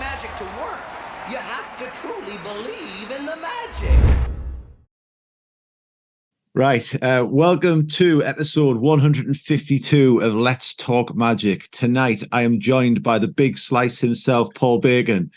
magic to work, you have to truly believe in the magic. Right. Welcome to episode 152 of Let's Talk Magic. Tonight, I am joined by the big slice himself, Paul Bacon,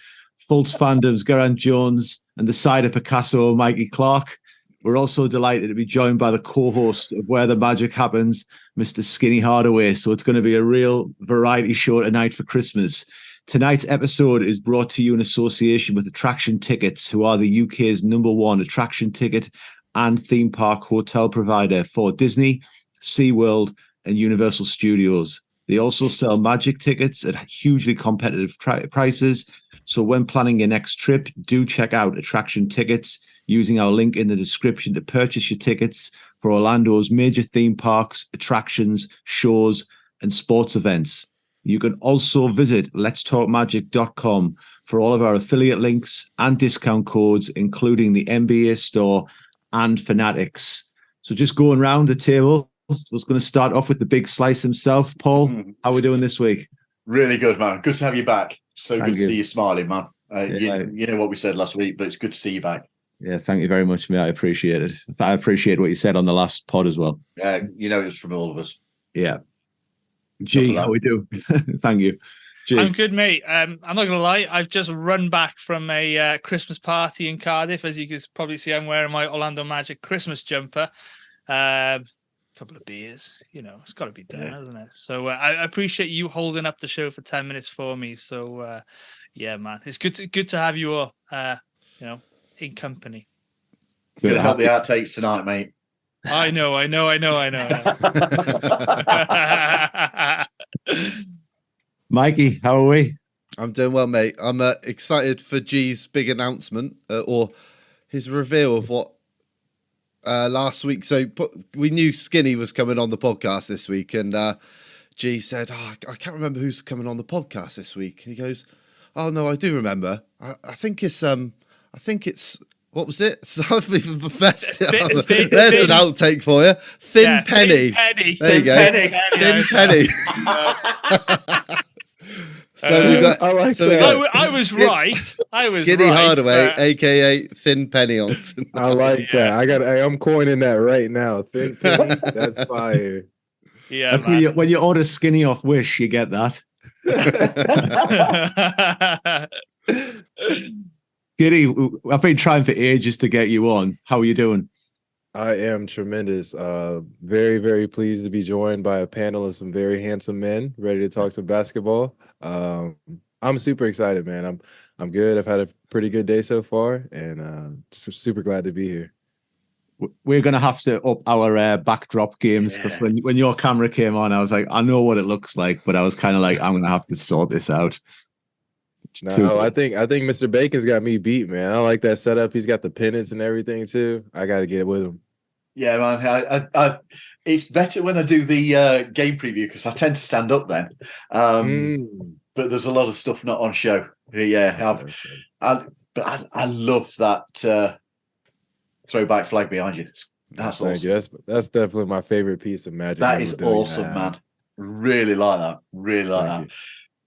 Fultz fandom's Geraint Jones, and the side of Picasso, Mikey Clark. We're also delighted to be joined by the co-host of Where the Magic Happens, Mr. Skinny Hardaway. So it's going to be a real variety show tonight for Christmas. Tonight's episode is brought to you in association with Attraction Tickets, who are the UK's #1 attraction ticket and theme park hotel provider for Disney, SeaWorld, and Universal Studios. They also sell magic tickets at hugely competitive prices. So when planning your next trip, do check out Attraction Tickets using our link in the description to purchase your tickets for Orlando's major theme parks, attractions, shows, and sports events. You can also visit letstalkmagic.com for all of our affiliate links and discount codes, including the NBA store and Fanatics. So just going around the table, I was going to start off with the big slice himself. Paul, how are we doing this week? Really good, man. Good to have you back. So Thank good to see you smiling, man. You know what we said last week, but it's good to see you back. Yeah, thank you very much, mate. I appreciate it. I appreciate what you said on the last pod as well. Yeah, it was from all of us. Yeah. G, how we do? Thank you. G. I'm good, mate. I'm not going to lie. I've just run back from a Christmas party in Cardiff. As you can probably see, I'm wearing my Orlando Magic Christmas jumper. Couple of beers. It's got to be done, hasn't it? So I appreciate you holding up the show for 10 minutes for me. So, yeah, man. It's good to have you all, in company. Gonna help the outtakes tonight, mate. I know. Mikey, how are we? I'm doing well, mate. I'm excited for G's big announcement or his reveal of what last week. So we knew Skinny was coming on the podcast this week, and G said, I can't remember who's coming on the podcast this week. And he goes, oh no, I do remember. I think it's what was it? Something the best. There's an outtake for you. Thin Penny. There you go. Thin Penny. So we got. I was right. Skinny Hardaway, aka Thin Penny on tonight. I like that. I'm coining that right now. Thin Penny. That's fire. Yeah, that's when you order Skinny off Wish, you get that. Giddy, I've been trying for ages to get you on. How are you doing? I am tremendous. Very, very pleased to be joined by a panel of some very handsome men ready to talk some basketball. I'm super excited, man. I'm good. I've had a pretty good day so far, and just super glad to be here. We're going to have to up our backdrop games because when your camera came on, I was like, I know what it looks like, but I was kind of like, I'm going to have to sort this out. No, I think Mr. Bacon's got me beat, man. I like that setup. He's got the pennants and everything too. I got to get with him. Yeah, man. I it's better when I do the game preview because I tend to stand up then. But there's a lot of stuff not on show. Yeah, I love that throwback flag behind you. That's awesome. That's definitely my favorite piece of magic. That is awesome, man. Really like that. Really like that.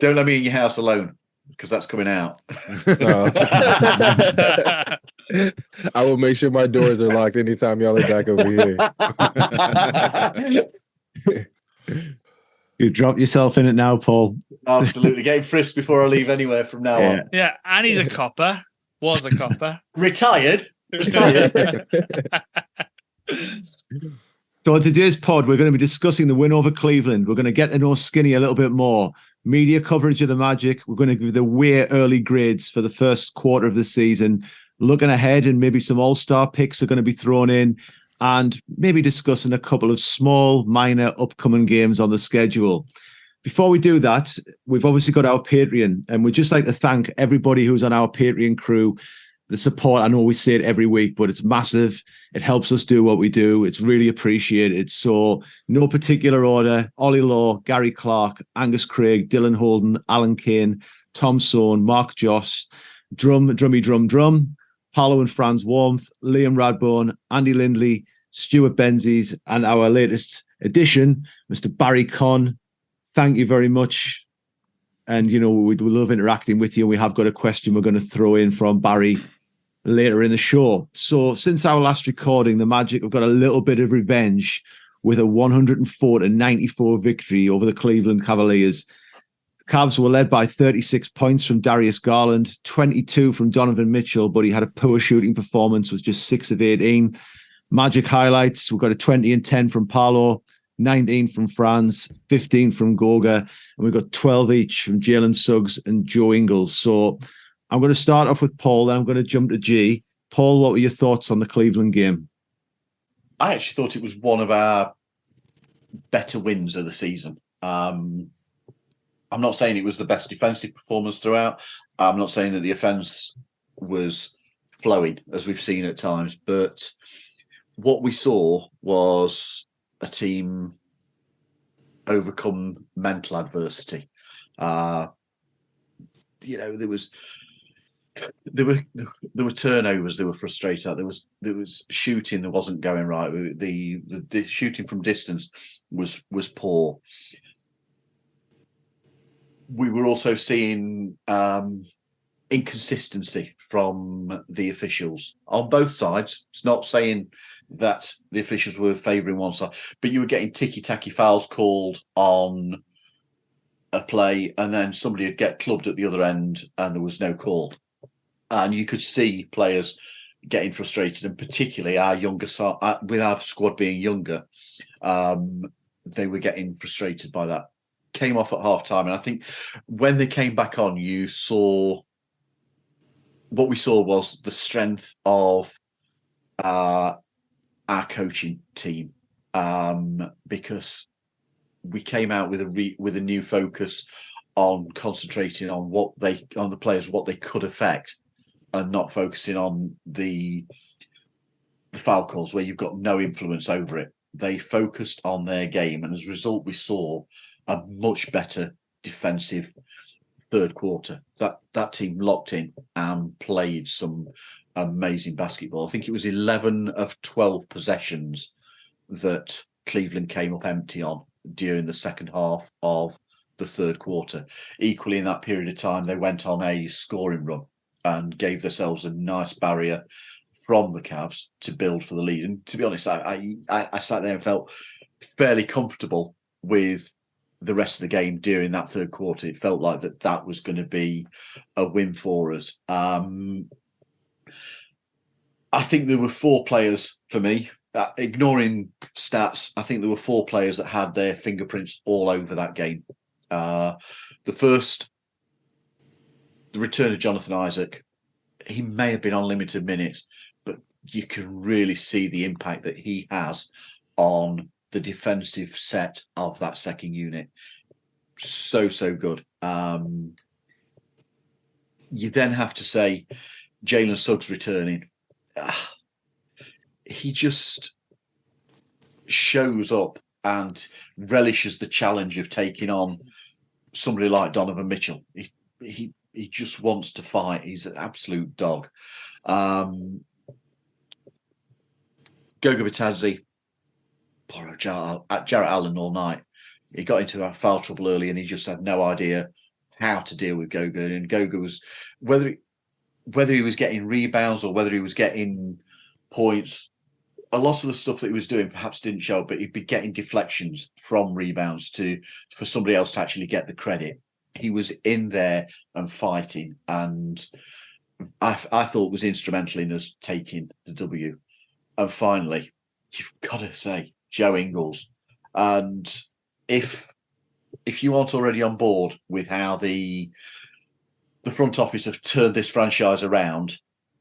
Don't let me in your house alone, because that's coming out. I will make sure my doors are locked anytime y'all are back over here. You drop yourself in it now, Paul. Absolutely. Getting frisked before I leave anywhere from now on. Yeah, and he's a copper. Was a copper. Retired. So on today's pod, we're going to be discussing the win over Cleveland. We're going to get to know Skinny a little bit more. Media coverage of the Magic. We're going to give the way early grades for the first quarter of the season. Looking ahead, and maybe some all-star picks are going to be thrown in, and maybe discussing a couple of small, minor upcoming games on the schedule. Before we do that, we've obviously got our Patreon, and we'd just like to thank everybody who's on our Patreon crew. The support, I know we say it every week, but it's massive. It helps us do what we do. It's really appreciated. So no particular order: Ollie Law, Gary Clark, Angus Craig, Dylan Holden, Alan Kane, Tom Sohn, Mark Josh, Drummy Drum, Paolo and Franz Warmth, Liam Radbourne, Andy Lindley, Stuart Benzies, and our latest addition, Mr. Barry Conn. Thank you very much. And, you know, we love interacting with you. We have got a question we're going to throw in from Barry later in the show. So since our last recording, the Magic have got a little bit of revenge with a 104-94 victory over the Cleveland Cavaliers. The Cavs were led by 36 points from Darius Garland, 22 from Donovan Mitchell, but he had a poor shooting performance, was just 6 of 18. Magic highlights, we've got a 20 and 10 from Paolo, 19 from Franz, 15 from Goga, and we've got 12 each from Jalen Suggs and Joe Ingles. So I'm going to start off with Paul, then I'm going to jump to G. Paul, what were your thoughts on the Cleveland game? I actually thought it was one of our better wins of the season. I'm not saying it was the best defensive performance throughout. I'm not saying that the offense was flowing, as we've seen at times, but what we saw was a team overcome mental adversity. There were turnovers. They were frustrated. There was shooting that wasn't going right. The shooting from distance was poor. We were also seeing inconsistency from the officials on both sides. It's not saying that the officials were favouring one side, but you were getting ticky-tacky fouls called on a play, and then somebody would get clubbed at the other end, and there was no call. And you could see players getting frustrated, and particularly our younger side, with our squad being younger, they were getting frustrated by that. Came off at half-time, and I think when they came back on, what we saw was the strength of our coaching team, because we came out with a new focus on concentrating on the players, what they could affect, and not focusing on the foul calls where you've got no influence over it. They focused on their game, and as a result, we saw a much better defensive third quarter. That team locked in and played some amazing basketball. I think it was 11 of 12 possessions that Cleveland came up empty on during the second half of the third quarter. Equally, in that period of time, they went on a scoring run and gave themselves a nice barrier from the Cavs to build for the lead. And to be honest, I sat there and felt fairly comfortable with the rest of the game during that third quarter. It felt like that was going to be a win for us. I think there were 4 players for me, ignoring stats. I think there were 4 players that had their fingerprints all over that game. The return of Jonathan Isaac. He may have been on limited minutes, but you can really see the impact that he has on the defensive set of that second unit. So good. You then have to say Jalen Suggs returning. He just shows up and relishes the challenge of taking on somebody like Donovan Mitchell. He just wants to fight. He's an absolute dog. Goga Bitadze, poor Jarrett Allen all night. He got into foul trouble early, and he just had no idea how to deal with Goga. And Goga was, whether he was getting rebounds or whether he was getting points, a lot of the stuff that he was doing perhaps didn't show, but he'd be getting deflections from rebounds for somebody else to actually get the credit. He was in there and fighting, and I thought was instrumental in us taking the W. And finally, you've got to say Joe Ingles. And if you aren't already on board with how the front office have turned this franchise around,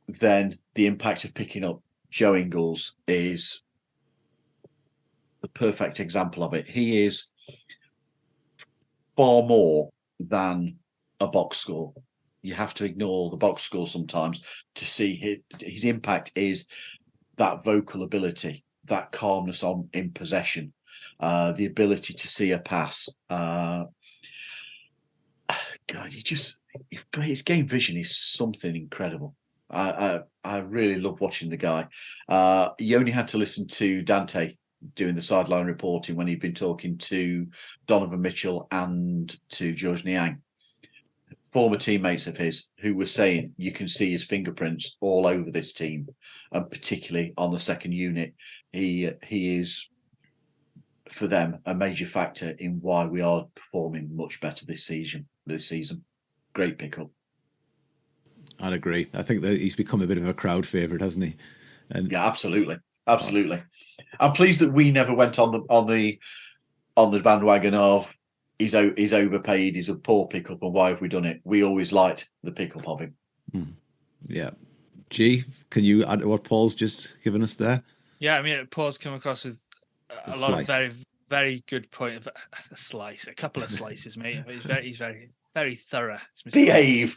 then the impact of picking up Joe Ingles is the perfect example of it. He is far more than a box score. You have to ignore the box score sometimes to see his impact is that vocal ability, that calmness in possession, the ability to see a pass. God, his game vision is something incredible. I really love watching the guy. You only had to listen to Dante doing the sideline reporting when he'd been talking to Donovan Mitchell and to George Niang. former teammates of his who were saying you can see his fingerprints all over this team, and particularly on the second unit. He is, for them, a major factor in why we are performing much better this season. Great pickup. I'd agree. I think that he's become a bit of a crowd favourite, hasn't he? And yeah, absolutely. I'm pleased that we never went on the bandwagon of he's overpaid, he's a poor pickup, and why have we done it? We always liked the pickup of him. Yeah. G, can you add to what Paul's just given us there? Yeah, I mean, Paul's come across with a lot of very, very good point. A couple of slices, mate. He's very, very thorough. Behave.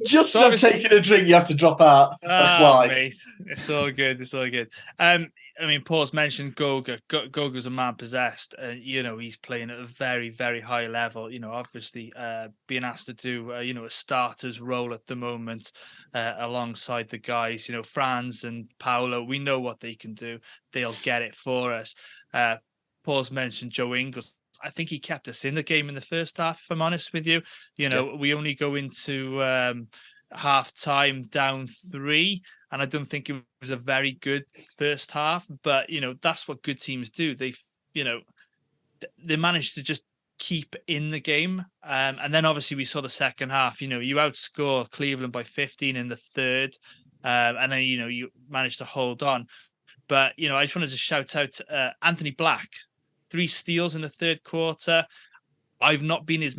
Just as I'm taking a drink, you have to drop out a slice. Mate, it's all good. I mean, Paul's mentioned Goga. Goga's a man possessed. He's playing at a very, very high level. Obviously, being asked to do, a starter's role at the moment alongside the guys. Franz and Paolo. We know what they can do. They'll get it for us. Paul's mentioned Joe Ingles. I think he kept us in the game in the first half, if I'm honest with you. We only go into half time down 3, and I don't think it was a very good first half, but that's what good teams do. They managed to just keep in the game, and then obviously we saw the second half. You outscore Cleveland by 15 in the third, and then you managed to hold on. But I just wanted to shout out Anthony Black. 3 steals in the third quarter. I've not been his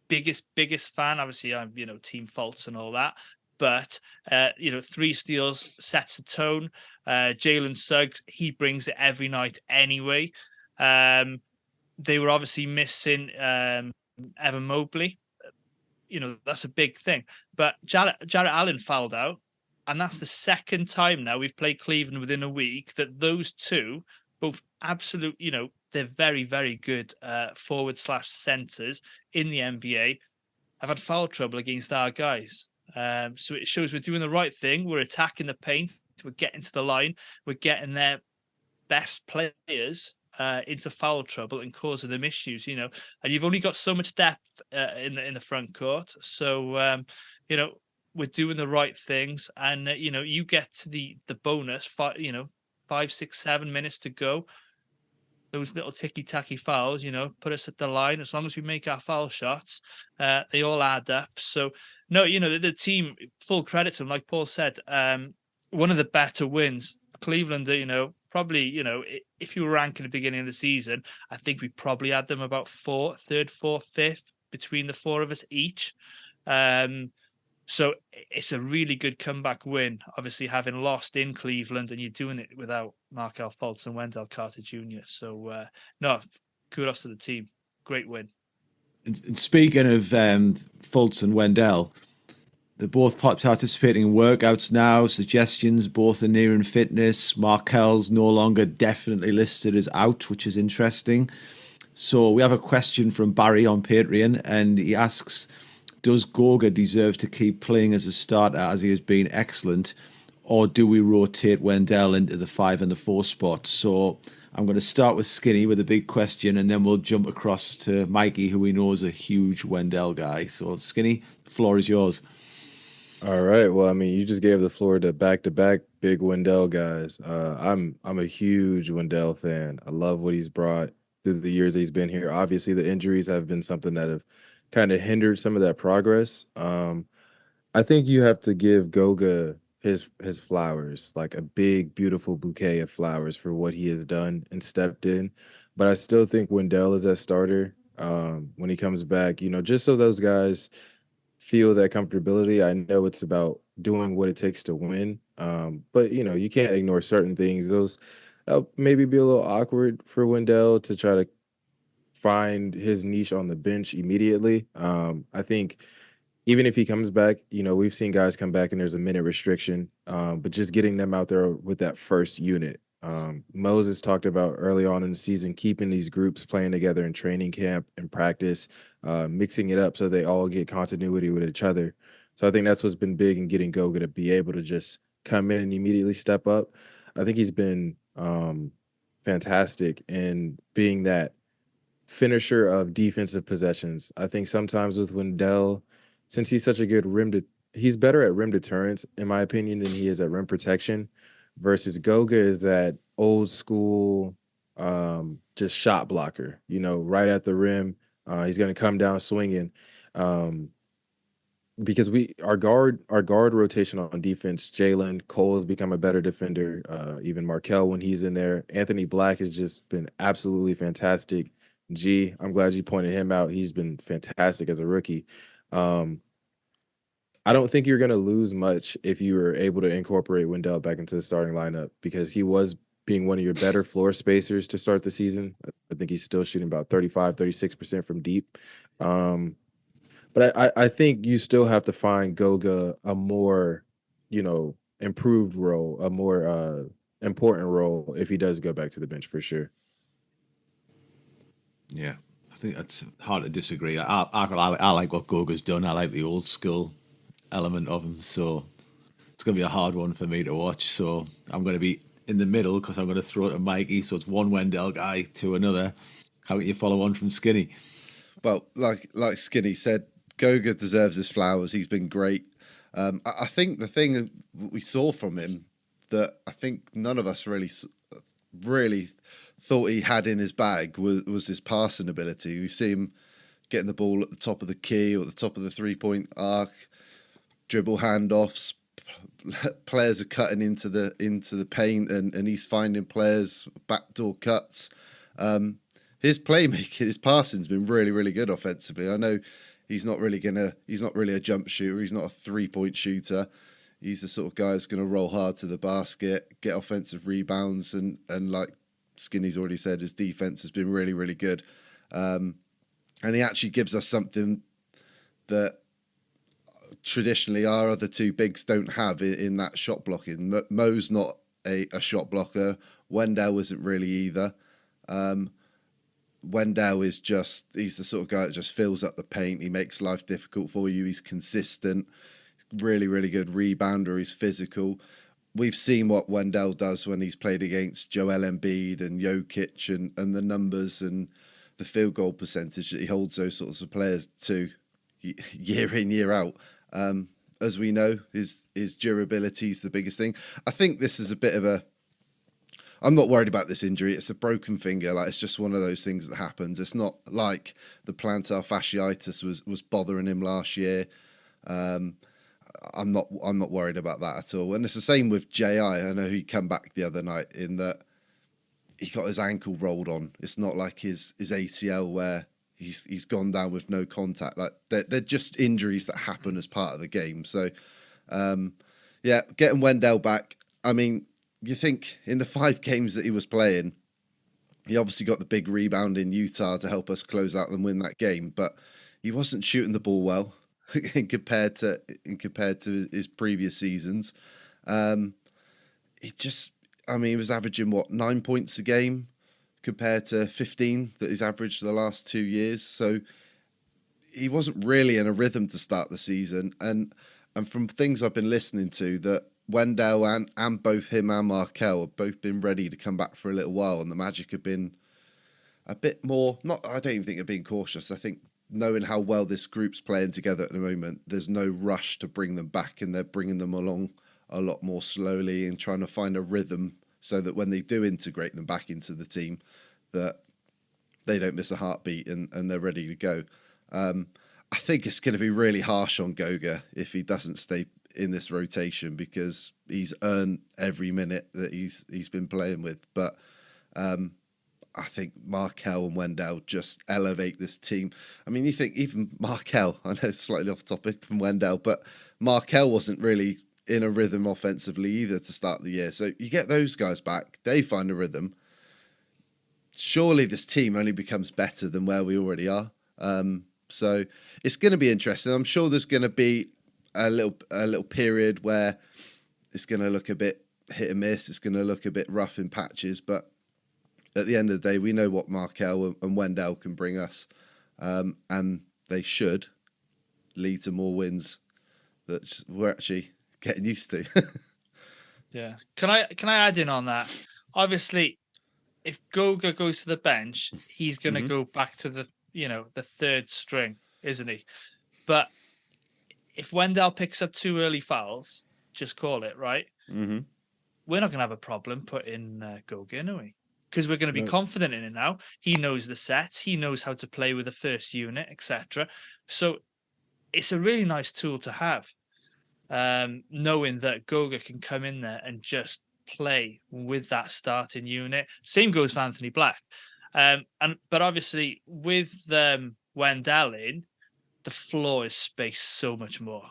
biggest fan. Obviously, I'm team Fultz and all that. But 3 steals sets a tone. Jalen Suggs, he brings it every night anyway. They were obviously missing Evan Mobley. That's a big thing. But Jarrett Allen fouled out, and that's the second time now we've played Cleveland within a week that those two, both absolute, they're very, very good forward/centers in the NBA, have had foul trouble against our guys. So it shows we're doing the right thing. We're attacking the paint. We're getting to the line. We're getting their best players into foul trouble and causing them issues, And you've only got so much depth in the front court. So, we're doing the right things. And, you get to the bonus, 5, 6, 7 minutes to go. Those little ticky-tacky fouls, put us at the line. As long as we make our foul shots, they all add up. So, no, the team, full credit to them, like Paul said, one of the better wins. Cleveland, probably, if you were ranking the beginning of the season, I think we probably had them about 3rd, 4th, 5th between the 4 of us each. So it's a really good comeback win, obviously having lost in Cleveland, and you're doing it without Markelle, Fultz and Wendell Carter Jr. So, kudos to the team. Great win. And speaking of Fultz and Wendell, they're both participating in workouts now, suggestions, both are nearing fitness. Markelle's no longer definitely listed as out, which is interesting. So we have a question from Barry on Patreon, and he asks, does Goga deserve to keep playing as a starter as he has been excellent, or do we rotate Wendell into the 5 and the 4 spots? So I'm going to start with Skinny with a big question, and then we'll jump across to Mikey, who we know is a huge Wendell guy. So Skinny, the floor is yours. All right. Well, I mean, you just gave the floor to back-to-back big Wendell guys. I'm a huge Wendell fan. I love what he's brought through the years that he's been here. Obviously, the injuries have been something that have kind of hindered some of that progress. I think you have to give Goga his flowers, like a big, beautiful bouquet of flowers for what he has done and stepped in. But I still think Wendell is that starter when he comes back, just so those guys feel that comfortability. I know it's about doing what it takes to win, but, you can't ignore certain things. Those maybe be a little awkward for Wendell to try to find his niche on the bench immediately. I think even if he comes back, we've seen guys come back and there's a minute restriction, but just getting them out there with that first unit. Moses talked about early on in the season, keeping these groups playing together in training camp and practice, mixing it up so they all get continuity with each other. So I think that's what's been big in getting Goga to be able to just come in and immediately step up. I think he's been fantastic in being that finisher of defensive possessions. I think sometimes with Wendell, since he's such a good he's better at rim deterrence, in my opinion, than he is at rim protection. Versus Goga is that old school, just shot blocker. Right at the rim, he's going to come down swinging. Because our guard rotation on defense, Jalen Cole has become a better defender. Even Markelle when he's in there. Anthony Black has just been absolutely fantastic. I'm glad you pointed him out. He's been fantastic as a rookie. I don't think you're going to lose much if you were able to incorporate Wendell back into the starting lineup because he was being one of your better floor spacers to start the season. I think he's still shooting about 35-36% from deep. But I think you still have to find Goga a more, improved role, a more important role if he does go back to the bench for sure. Yeah, I think that's hard to disagree. I like what Goga's done. I like the old school element of him. So it's going to be a hard one for me to watch. So I'm going to be in the middle because I'm going to throw it to Mikey. So it's one Wendell guy to another. How can you follow on from Skinny? Well, like Skinny said, Goga deserves his flowers. He's been great. I think the thing we saw from him that I think none of us really thought he had in his bag was his passing ability. We see him getting the ball at the top of the key or at the top of the 3-point arc, dribble handoffs. Players are cutting into the paint, and he's finding players backdoor cuts. His playmaking, his passing's been really, really good offensively. I know he's not really a jump shooter. He's not a 3-point shooter. He's the sort of guy who's going to roll hard to the basket, get offensive rebounds, and like Skinny's already said, his defense has been really, really good. And he actually gives us something that traditionally our other two bigs don't have in that shot blocking. Mo's not a shot blocker. Wendell isn't really either. Wendell he's the sort of guy that just fills up the paint. He makes life difficult for you. He's consistent, really, really good rebounder. He's physical. We've seen what Wendell does when he's played against Joel Embiid and Jokic and the numbers and the field goal percentage that he holds those sorts of players to year in, year out. As we know, his durability is the biggest thing. I think this is a bit of I'm not worried about this injury. It's a broken finger. Like, it's just one of those things that happens. It's not like the plantar fasciitis was bothering him last year. I'm not worried about that at all. And it's the same with J.I. I know he came back the other night in that he got his ankle rolled on. It's not like his ACL where he's gone down with no contact. Like, they're just injuries that happen as part of the game. So, getting Wendell back. I mean, you think in the 5 games that he was playing, he obviously got the big rebound in Utah to help us close out and win that game, but he wasn't shooting the ball well compared to his previous seasons. He was averaging 9 points a game compared to 15 that he's averaged the last 2 years. So he wasn't really in a rhythm to start the season. And from things I've been listening to, that Wendell and both him and Markelle have both been ready to come back for a little while, and the Magic have been a bit more, I don't even think they're being cautious. I think knowing how well this group's playing together at the moment, there's no rush to bring them back, and they're bringing them along a lot more slowly and trying to find a rhythm so that when they do integrate them back into the team, that they don't miss a heartbeat and they're ready to go. I think it's going to be really harsh on Goga if he doesn't stay in this rotation, because he's earned every minute that he's been playing with. But I think Markelle and Wendell just elevate this team. I mean, you think even Markelle, I know it's slightly off topic from Wendell, but Markelle wasn't really in a rhythm offensively either to start the year. So you get those guys back, they find a rhythm. Surely this team only becomes better than where we already are. So it's going to be interesting. I'm sure there's going to be a little period where it's going to look a bit hit and miss. It's going to look a bit rough in patches, but at the end of the day, we know what Markelle and Wendell can bring us, and they should lead to more wins that we're actually getting used to. Yeah. Can I add in on that? Obviously, if Goga goes to the bench, he's going to go back to the third string, isn't he? But if Wendell picks up 2 early fouls, just call it, right? Mm-hmm. We're not going to have a problem putting Goga in, are we? Because we're going to be No. confident in it now. He knows the sets. He knows how to play with the first unit, etc. So it's a really nice tool to have, knowing that Goga can come in there and just play with that starting unit. Same goes for Anthony Black. But obviously with Wendell in, the floor is spaced so much more.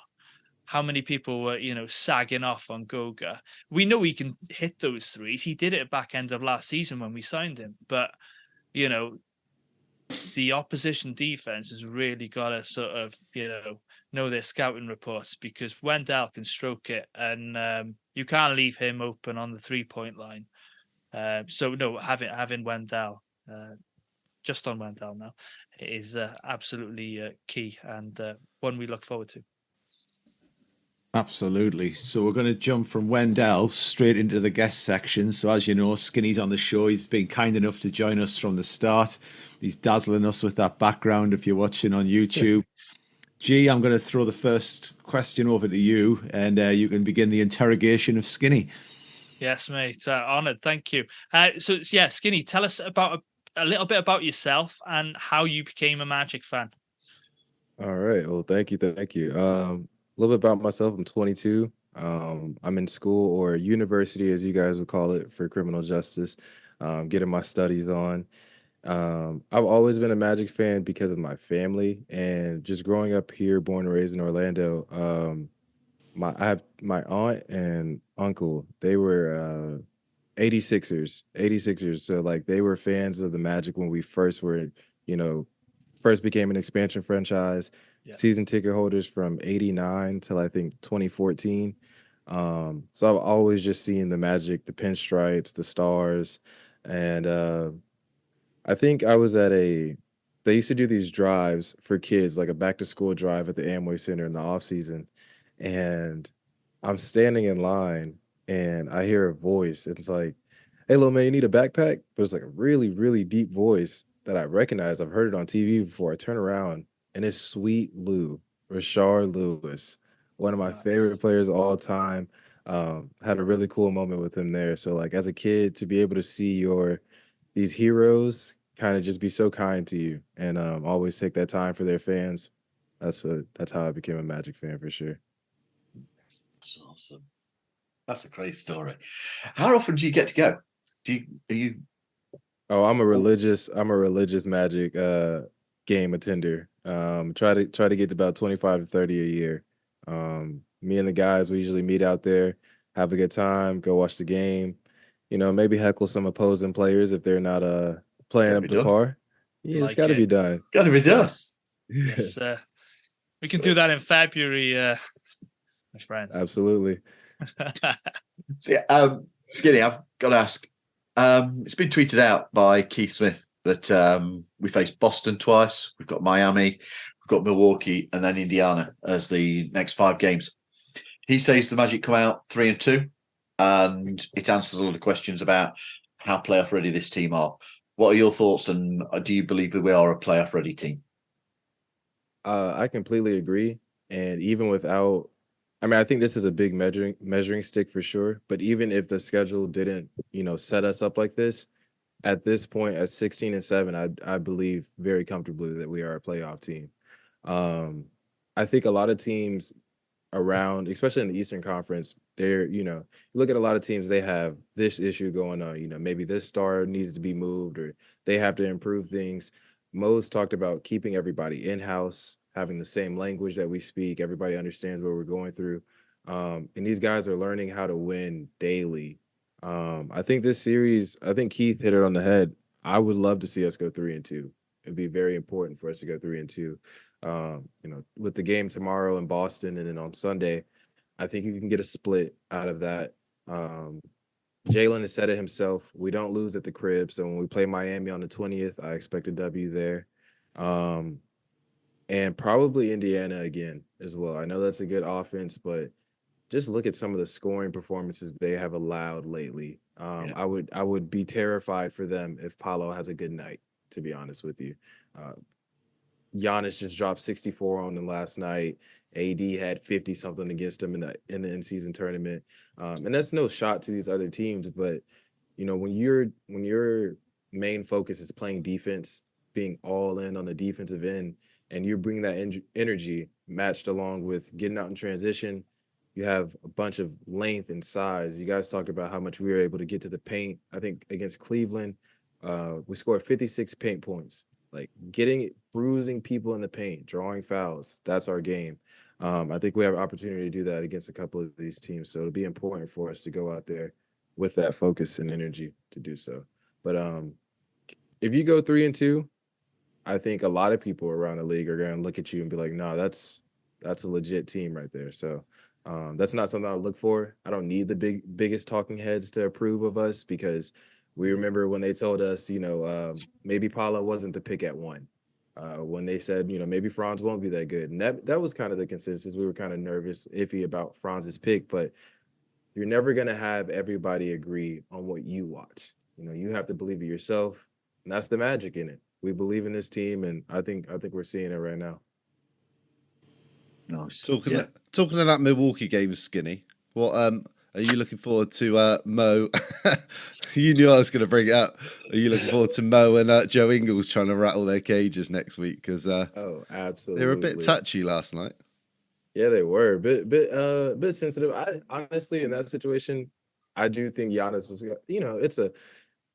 How many people were, sagging off on Goga? We know he can hit those threes. He did it at back end of last season when we signed him. But, the opposition defense has really got to sort of, know their scouting reports, because Wendell can stroke it, and you can't leave him open on the 3-point line. So no, having Wendell, just on Wendell now, is absolutely key, and one we look forward to. Absolutely. So we're going to jump from Wendell straight into the guest section. So as you know, Skinny's on the show. He's been kind enough to join us from the start. He's dazzling us with that background if you're watching on YouTube. G, I'm going to throw the first question over to you, and you can begin the interrogation of Skinny. Yes, mate. Honoured. Thank you. So Skinny, tell us about a little bit about yourself and how you became a Magic fan. All right. Well, thank you. A little bit about myself. I'm 22. I'm in school, or university, as you guys would call it, for criminal justice, getting my studies on. I've always been a Magic fan because of my family, and just growing up here, born and raised in Orlando. I have my aunt and uncle. They were 86ers. So like they were fans of the Magic when we first became an expansion franchise. Yes. Season ticket holders from 89 till I think 2014. So I've always just seen the Magic, the pinstripes, the stars. And I think I was they used to do these drives for kids, like a back to school drive at the Amway Center in the off season. And I'm standing in line and I hear a voice. It's like, "Hey, little man, you need a backpack?" But it's like a really, really deep voice that I recognize. I've heard it on TV before. I turn around and it's Sweet Lou, Rashard Lewis, one of my favorite players of all time. Had a really cool moment with him there. So like as a kid, to be able to see these heroes kind of just be so kind to you, and always take that time for their fans. That's how I became a Magic fan for sure. That's awesome. That's a great story. How often do you get to go? Are you? Oh, I'm a religious Magic game attender. Try to get to about 25 to 30 a year. Me and the guys, we usually meet out there, have a good time, go watch the game. Maybe heckle some opposing players if they're not playing up to par. Yeah, it's got to be done. Got to be done. Yes, we can do that in February, my friend. Absolutely. So, Skinny, I've got to ask. It's been tweeted out by Keith Smith that we faced Boston twice. We've got Miami, we've got Milwaukee, and then Indiana as the next 5 games. He says the Magic come out 3-2, and it answers a lot of questions about how playoff ready this team are. What are your thoughts, and do you believe that we are a playoff ready team? I completely agree. And even without, I think this is a big measuring stick for sure. But even if the schedule didn't, set us up like this, at this point, at 16-7, I believe very comfortably that we are a playoff team. I think a lot of teams around, especially in the Eastern Conference, you look at a lot of teams, they have this issue going on. Maybe this star needs to be moved, or they have to improve things. Mo's talked about keeping everybody in-house, having the same language that we speak. Everybody understands what we're going through. And these guys are learning how to win daily. I think this series, I think Keith hit it on the head. I would love to see us go 3-2. It'd be very important for us to go 3-2. With the game tomorrow in Boston and then on Sunday, I think you can get a split out of that. Jalen has said it himself. We don't lose at the crib. So when we play Miami on the 20th, I expect a W there. And probably Indiana again as well. I know that's a good offense, but just look at some of the scoring performances they have allowed lately. I would be terrified for them if Paolo has a good night, to be honest with you. Giannis just dropped 64 on them last night. AD had 50 something against him in the in-season tournament. And that's no shot to these other teams, but when your main focus is playing defense, being all in on the defensive end, and you're bringing that energy matched along with getting out in transition, you have a bunch of length and size. You guys talked about how much we were able to get to the paint. I think against Cleveland, we scored 56 paint points. Like bruising people in the paint, drawing fouls. That's our game. I think we have an opportunity to do that against a couple of these teams. So it'll be important for us to go out there with that focus and energy to do so. But if you go 3-2, I think a lot of people around the league are going to look at you and be like, no, that's a legit team right there. So that's not something I look for. I don't need the biggest talking heads to approve of us, because we remember when they told us, maybe Paolo wasn't the pick at 1. When they said, maybe Franz won't be that good. And that was kind of the consensus. We were kind of nervous, iffy about Franz's pick, but you're never going to have everybody agree on what you watch. You have to believe it yourself, and that's the magic in it. We believe in this team, and I think we're seeing it right now. Nice. Talking of that Milwaukee game, Skinny, what are you looking forward to, Mo? You knew I was going to bring it up. Are you looking forward to Mo and Joe Ingles trying to rattle their cages next week? Because oh, absolutely, they were a bit touchy last night. Yeah, they were a bit sensitive. I honestly, in that situation, I do think Giannis was,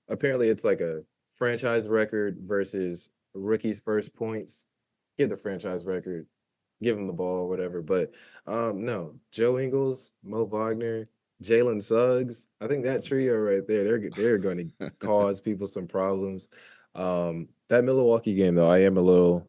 apparently it's like a franchise record versus rookie's first points. Give the franchise record, give him the ball or whatever. But no, Joe Ingles, Mo Wagner, Jalen Suggs, I think that trio right there, they're going to cause people some problems. That Milwaukee game, though, I am a little,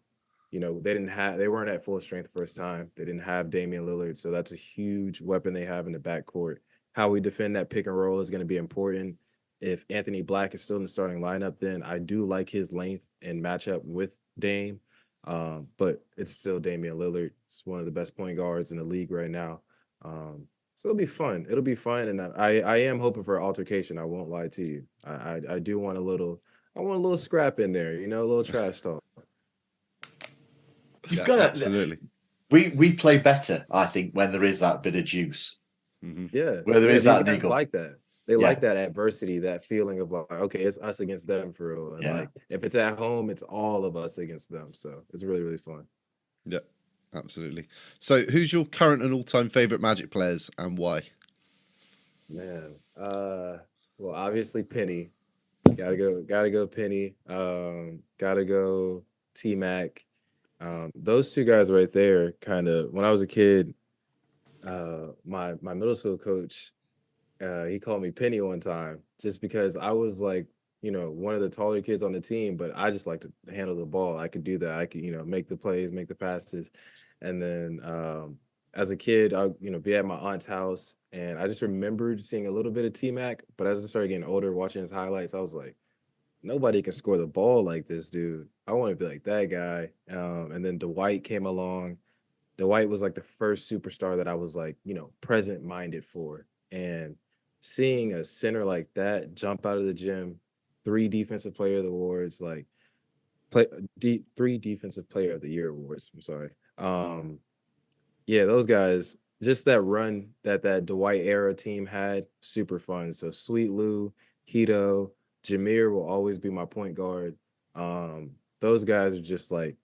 they weren't at full strength first time. They didn't have Damian Lillard, so that's a huge weapon they have in the backcourt. How we defend that pick and roll is going to be important. If Anthony Black is still in the starting lineup, then I do like his length and matchup with Dame. But it's still Damian Lillard. It's one of the best point guards in the league right now. So it'll be fun. It'll be fun, and I am hoping for an altercation. I won't lie to you. I do want a little scrap in there. A little trash talk. You've got absolutely. We play better, I think, when there is that bit of juice. Mm-hmm. Yeah, where there is that guys niggle. like that. They like that adversity, that feeling of like, okay, it's us against them for real. And like, if it's at home, it's all of us against them. So it's really, really fun. Yeah, absolutely. So who's your current and all-time favorite Magic players and why? Man, well, obviously Penny. Gotta go Penny. Gotta go T-Mac. Those two guys right there, kind of, when I was a kid, my middle school coach, he called me Penny one time just because I was like, one of the taller kids on the team, but I just like to handle the ball. I could do that. I could, make the plays, make the passes. And then as a kid, I'll, be at my aunt's house, and I just remembered seeing a little bit of T-Mac, but as I started getting older, watching his highlights, I was like, nobody can score the ball like this dude. I want to be like that guy. And then Dwight came along. Dwight was like the first superstar that I was like, present-minded for. And seeing a center like that jump out of the gym, 3 Defensive Player of the Awards, like 3 Defensive Player of the Year awards. I'm sorry. Yeah, those guys, just that run that Dwight era team had, super fun. So Sweet Lou, Hito, Jameer will always be my point guard. Those guys are just like,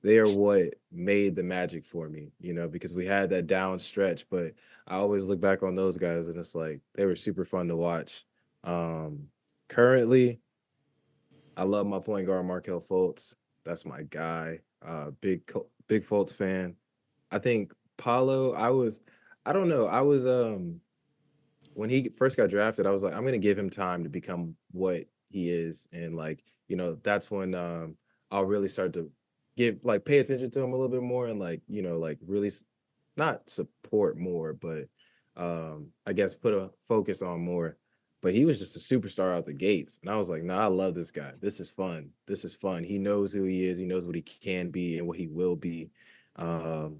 they are what made the Magic for me, because we had that down stretch, but I always look back on those guys and it's like, they were super fun to watch. Currently, I love my point guard, Markelle Fultz. That's my guy. Big Fultz fan. I think Paolo, I don't know. I was, when he first got drafted, I was like, I'm going to give him time to become what he is. And like, that's when I'll really start to pay attention to him a little bit more and like, really not support more, but I guess put a focus on more. But he was just a superstar out the gates. And I was like, nah, I love this guy. This is fun. This is fun. He knows who he is. He knows what he can be and what he will be. And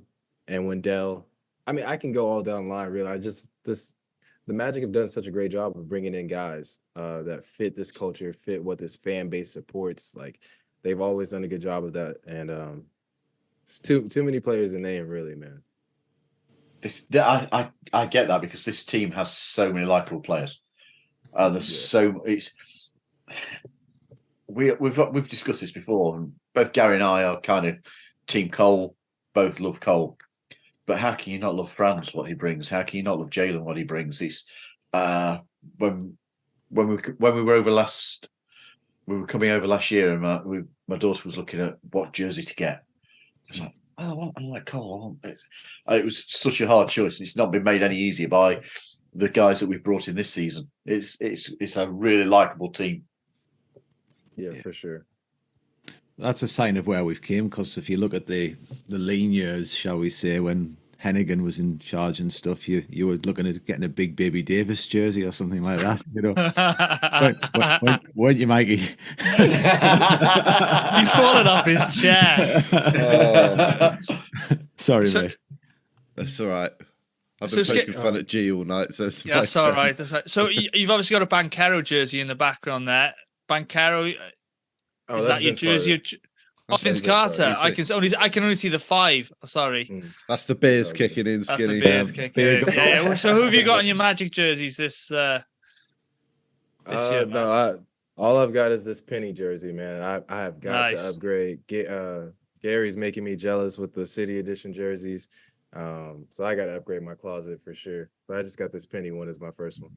Wendell, I mean, I can go all down the line, really. the Magic have done such a great job of bringing in guys that fit this culture, fit what this fan base supports. Like they've always done a good job of that, and it's too many players to name, really, man. I get that because this team has so many likable players. We've discussed this before, and both Gary and I are kind of Team Cole. Both love Cole, but how can you not love Franz, what he brings? How can you not love Jalen, what he brings? It's when we were over last, we were coming over last year, and my daughter was looking at what jersey to get. I was like, oh, I like Cole. I want this. It was such a hard choice, and it's not been made any easier by the guys that we've brought in this season. It's a really likable team. Yeah, for sure. That's a sign of where we've came, because if you look at the lean years, shall we say, when Hennigan was in charge and stuff, you were looking at getting a big Baby Davis jersey or something like that, you know. Weren't you, Mikey? He's fallen off his chair. Sorry, mate. That's all right. I've been poking fun at G all night, so it's that's all right. That's right. So you've obviously got a Banchero jersey in the background there. Banchero. Is that your jersey? Vince Carter. I can only see the 5. Sorry. That's the beers kicking in, Skinny. That's the beers kicking in. Yeah. So who have you got in your Magic jerseys this year? No, all I've got is this Penny jersey, man. I have got to upgrade. Gary's making me jealous with the City Edition jerseys. So I got to upgrade my closet for sure. But I just got this Penny one as my first one.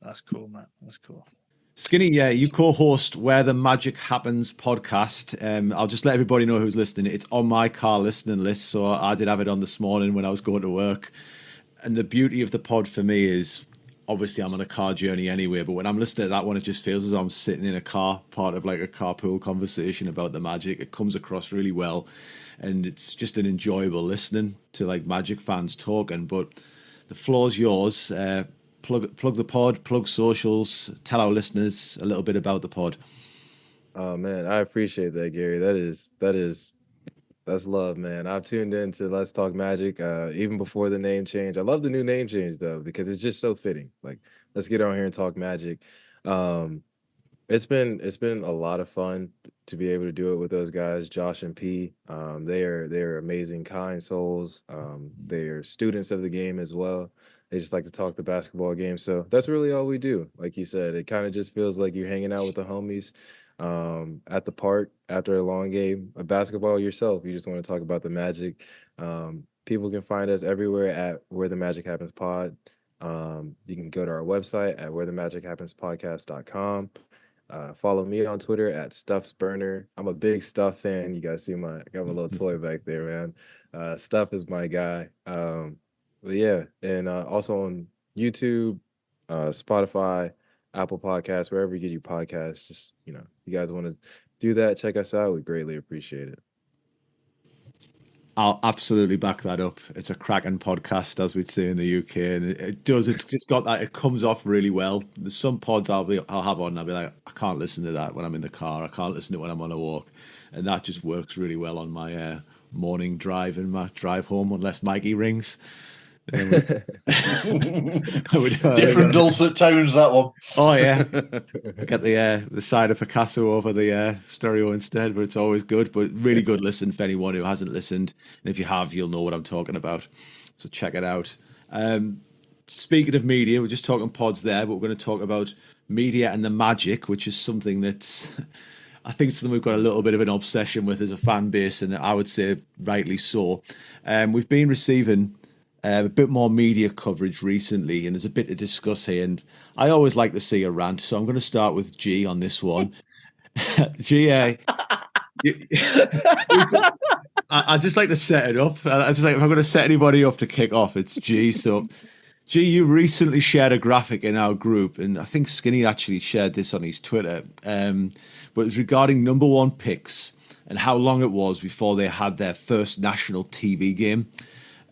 That's cool, man. That's cool. Skinny, yeah, you co-host Where the Magic Happens podcast. I'll just let everybody know who's listening. It's on my car listening list, so I did have it on this morning when I was going to work. And the beauty of the pod for me is, obviously I'm on a car journey anyway, but when I'm listening to that one, it just feels as though I'm sitting in a car, part of like a carpool conversation about the Magic. It comes across really well, and it's just an enjoyable listening to like Magic fans talking. But the floor's yours. Plug the pod, plug socials, tell our listeners a little bit about the pod. Oh man, I appreciate that, Gary. That's love, man. I've tuned in to Let's Talk Magic even before the name change. I love the new name change though, because it's just so fitting. Like, let's get on here and talk Magic. It's been a lot of fun to be able to do it with those guys, Josh and P. They're amazing, kind souls. They're students of the game as well. They just like to talk the basketball game. So that's really all we do. Like you said, it kind of just feels like you're hanging out with the homies at the park after a long game of basketball yourself. You just want to talk about the Magic. People can find us everywhere at Where the Magic Happens Pod. You can go to our website at wherethemagichappenspodcast.com. Follow me on Twitter at StuffsBurner. I'm a big Stuff fan. You guys see I got my little toy back there, man. Stuff is my guy. But yeah, and also on YouTube, Spotify, Apple Podcasts, wherever you get your podcasts. Just, you guys want to do that, check us out. We greatly appreciate it. I'll absolutely back that up. It's a cracking podcast, as we'd say in the UK, and it does. It's just got that. It comes off really well. There's some pods I'll have on, and I'll be like, I can't listen to that when I'm in the car. I can't listen to it when I'm on a walk, and that just works really well on my morning drive and my drive home, unless Mikey rings. Different dulcet tones, that one. Oh yeah, get the side of Picasso over the stereo instead, but it's always good. But really good listen for anyone who hasn't listened, and if you have, you'll know what I'm talking about. So check it out. Speaking of media, we're just talking pods there, but we're going to talk about media and the Magic, which is something that's I think something we've got a little bit of an obsession with as a fan base, and I would say rightly so. We've been receiving a bit more media coverage recently, and there's a bit to discuss here, and I always like to see a rant, so I'm going to start with G on this one. G, I just like to set it up. I just like, if I'm going to set anybody up to kick off, it's G. So G, you recently shared a graphic in our group, and I think Skinny actually shared this on his Twitter, but it's regarding number 1 picks and how long it was before they had their first national TV game.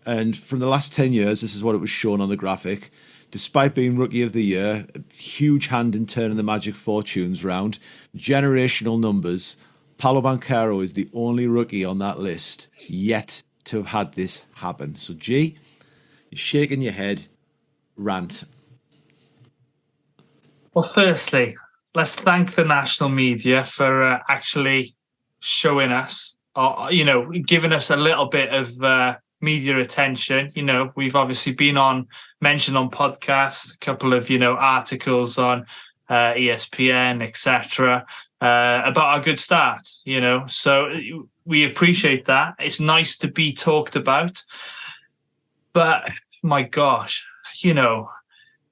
And from the last 10 years, this is what it was shown on the graphic. Despite being Rookie of the Year, a huge hand in turning the Magic fortunes round, generational numbers, Paolo Banchero is the only rookie on that list yet to have had this happen. So, G, you're shaking your head. Rant. Well, firstly, let's thank the national media for actually showing us, or giving us a little bit of media attention. We've obviously been mentioned on podcasts, a couple of articles on ESPN, etc., about our good start. So we appreciate that. It's nice to be talked about, but my gosh, the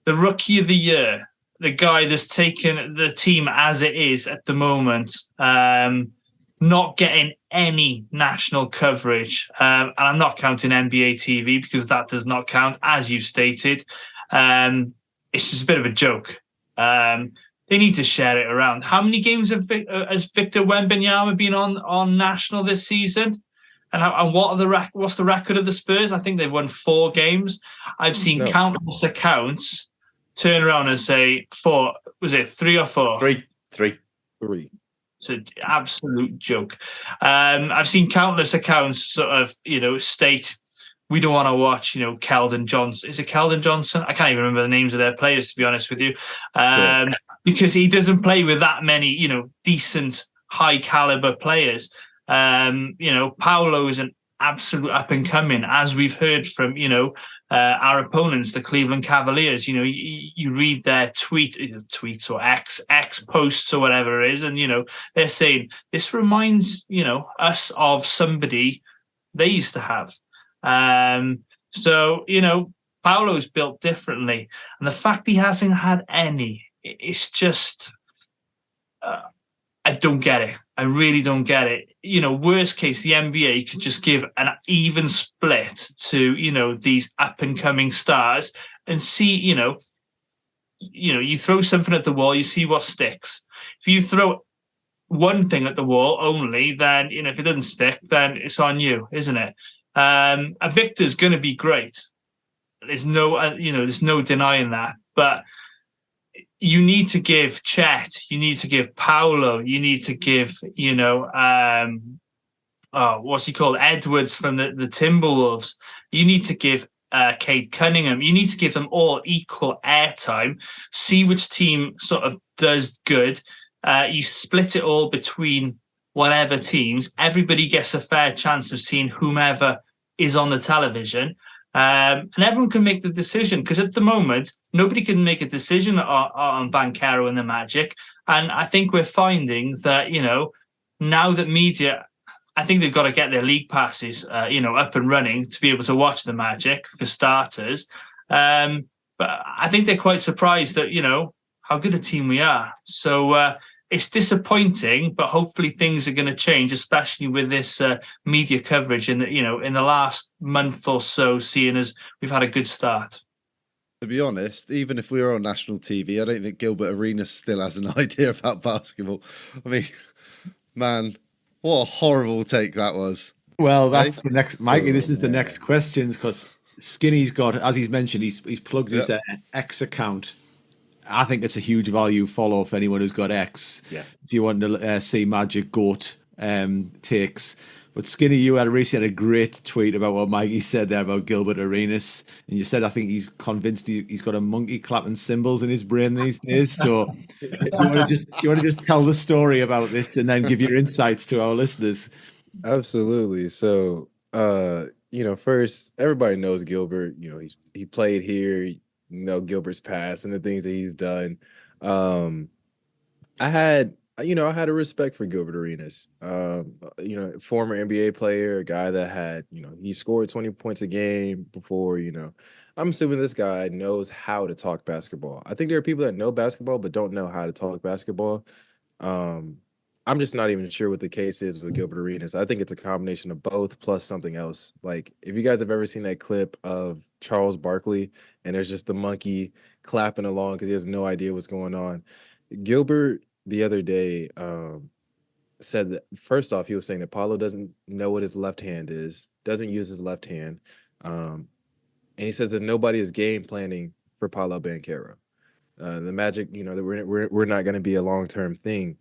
rookie of the year, the guy that's taken the team as it is at the moment, not getting any national coverage. And I'm not counting NBA TV because that does not count, as you've stated. It's just a bit of a joke. They need to share it around. How many games has Victor Wembanyama been on national this season? And what's the record of the Spurs? I think they've won 4 games. I've seen countless accounts turn around and say 4. Was it 3 or 4? 3. It's an absolute joke. I've seen countless accounts sort of, state we don't want to watch, Keldon Johnson. Is it Keldon Johnson? I can't even remember the names of their players, to be honest with you, because he doesn't play with that many, decent, high caliber players. Paolo is an absolute up and coming, as we've heard from our opponents, the Cleveland Cavaliers. You read their tweets or X posts or whatever it is, and they're saying this reminds us of somebody they used to have. So Paolo's built differently, and the fact he hasn't had any, it's just I don't get it. I really don't get it. Worst case, the NBA could just give an even split to, these up and coming stars and see, you throw something at the wall, you see what sticks. If you throw one thing at the wall only, then, if it doesn't stick, then it's on you, isn't it? A Victor's going to be great. There's no denying that. But you need to give Chet, you need to give Paolo, you need to give, what's he called? Edwards from the Timberwolves. You need to give Cade Cunningham. You need to give them all equal airtime. See which team sort of does good. You split it all between whatever teams. Everybody gets a fair chance of seeing whomever is on the television. And everyone can make the decision, because at the moment, nobody can make a decision on Banchero and the Magic. And I think we're finding that, now that media, I think they've got to get their league passes, up and running to be able to watch the Magic, for starters. But I think they're quite surprised at, how good a team we are. So it's disappointing, but hopefully things are going to change, especially with this media coverage in the last month or so, seeing as we've had a good start. To be honest, even if we were on national TV, I don't think Gilbert Arenas still has an idea about basketball. I mean, man, what a horrible take that was. Well, that's the next, Mikey. This is the next question, because Skinny's got, as he's mentioned, he's plugged his X account. I think it's a huge value follow for anyone who's got X. Yeah. If you want to see Magic GOAT takes. But Skinny, you recently had a great tweet about what Mikey said there about Gilbert Arenas, and you said I think he's convinced he's got a monkey clapping cymbals in his brain these days. So, do you want to just tell the story about this and then give your insights to our listeners? Absolutely. So, first, everybody knows Gilbert. He played here. Gilbert's past and the things that he's done. I had a respect for Gilbert Arenas. Former NBA player, a guy that had, he scored 20 points a game before, I'm assuming this guy knows how to talk basketball. I think there are people that know basketball but don't know how to talk basketball. I'm just not even sure what the case is with Gilbert Arenas. I think it's a combination of both plus something else. Like, if you guys have ever seen that clip of Charles Barkley and there's just the monkey clapping along because he has no idea what's going on. Gilbert the other day said that, first off, he was saying that Paulo doesn't know what his left hand is, doesn't use his left hand. And he says that nobody is game planning for Paolo Banchero. The Magic, that we're not going to be a long-term thing.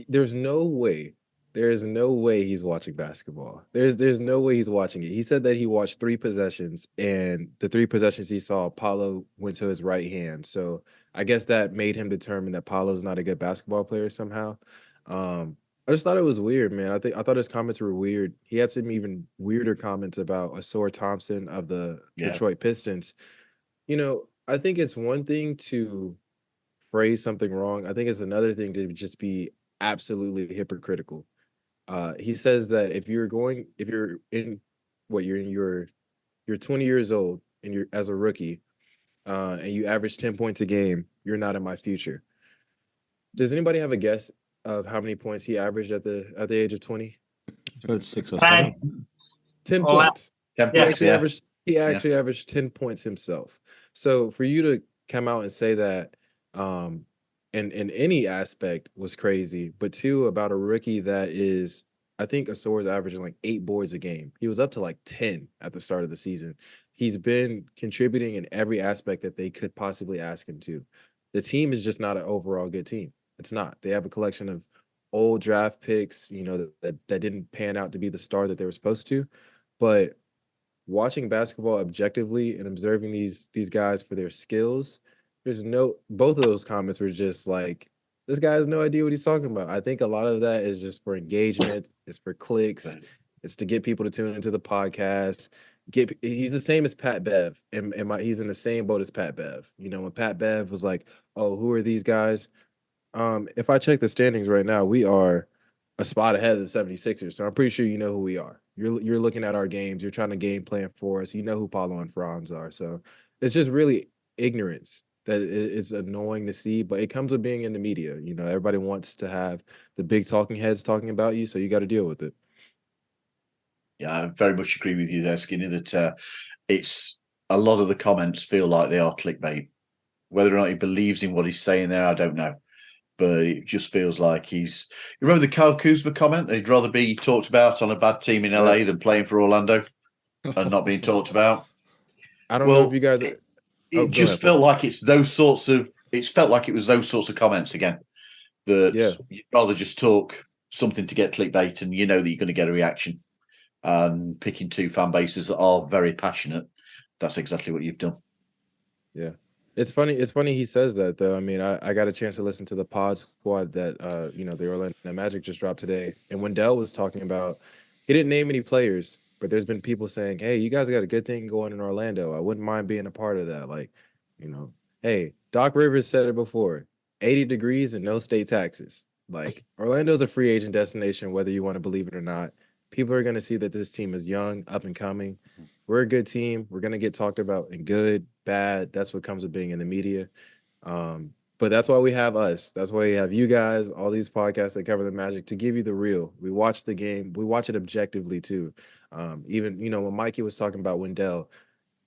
There's no way he's watching basketball. There's no way he's watching it. He said that he watched 3 possessions, and the 3 possessions he saw, Paulo went to his right hand. So I guess that made him determine that Paolo's not a good basketball player somehow. I just thought it was weird, man. I thought his comments were weird. He had some even weirder comments about Asor Thompson of the Detroit Pistons. I think it's one thing to phrase something wrong. I think it's another thing to just be absolutely hypocritical. He says that if you're you're 20 years old and you're as a rookie, and you average 10 points a game, you're not in my future. Does anybody have a guess of how many points he averaged at the age of 20? About 6 or 7. 10 Oh, wow. points. 10 He points, actually yeah. averaged 10 points himself. So for you to come out and say that in any aspect was crazy, but two, about a rookie that is, I think Asor's averaging like 8 boards a game. He was up to like 10 at the start of the season. He's been contributing in every aspect that they could possibly ask him to. The team is just not an overall good team. It's not. They have a collection of old draft picks, that didn't pan out to be the star that they were supposed to. But watching basketball objectively and observing these guys for their skills, both of those comments were just like, this guy has no idea what he's talking about. I think a lot of that is just for engagement, it's for clicks, it's to get people to tune into the podcast. He's the same as Pat Bev, and he's in the same boat as Pat Bev. When Pat Bev was like, "Oh, who are these guys?" If I check the standings right now, we are a spot ahead of the 76ers. So I'm pretty sure you know who we are. You're looking at our games. You're trying to game plan for us. You know who Paulo and Franz are. So it's just really ignorance that it's annoying to see, but it comes with being in the media. Everybody wants to have the big talking heads talking about you, so you got to deal with it. Yeah, I very much agree with you there, Skinny, that it's a lot of the comments feel like they are clickbait. Whether or not he believes in what he's saying there, I don't know. But it just feels like you remember the Kyle Kuzma comment? They'd rather be talked about on a bad team in LA than playing for Orlando and not being talked about. I don't know if you guys... It just felt like it felt like it was those sorts of comments again. That you'd rather just talk something to get clickbait and you know that you're going to get a reaction. And picking two fan bases that are very passionate, that's exactly what you've done. Yeah. It's funny he says that, though. I mean, I got a chance to listen to the pod squad that the Orlando Magic just dropped today. And Wendell was talking about, he didn't name any players, but there's been people saying, hey, you guys got a good thing going in Orlando. I wouldn't mind being a part of that. Like, hey, Doc Rivers said it before, 80 degrees and no state taxes. Like, Orlando's a free agent destination, whether you want to believe it or not. People are going to see that this team is young, up and coming. We're a good team. We're going to get talked about in good, bad. That's what comes with being in the media. But that's why we have us. That's why we have you guys, all these podcasts that cover the Magic, to give you the real. We watch the game. We watch it objectively, too. Even, when Mikey was talking about Wendell,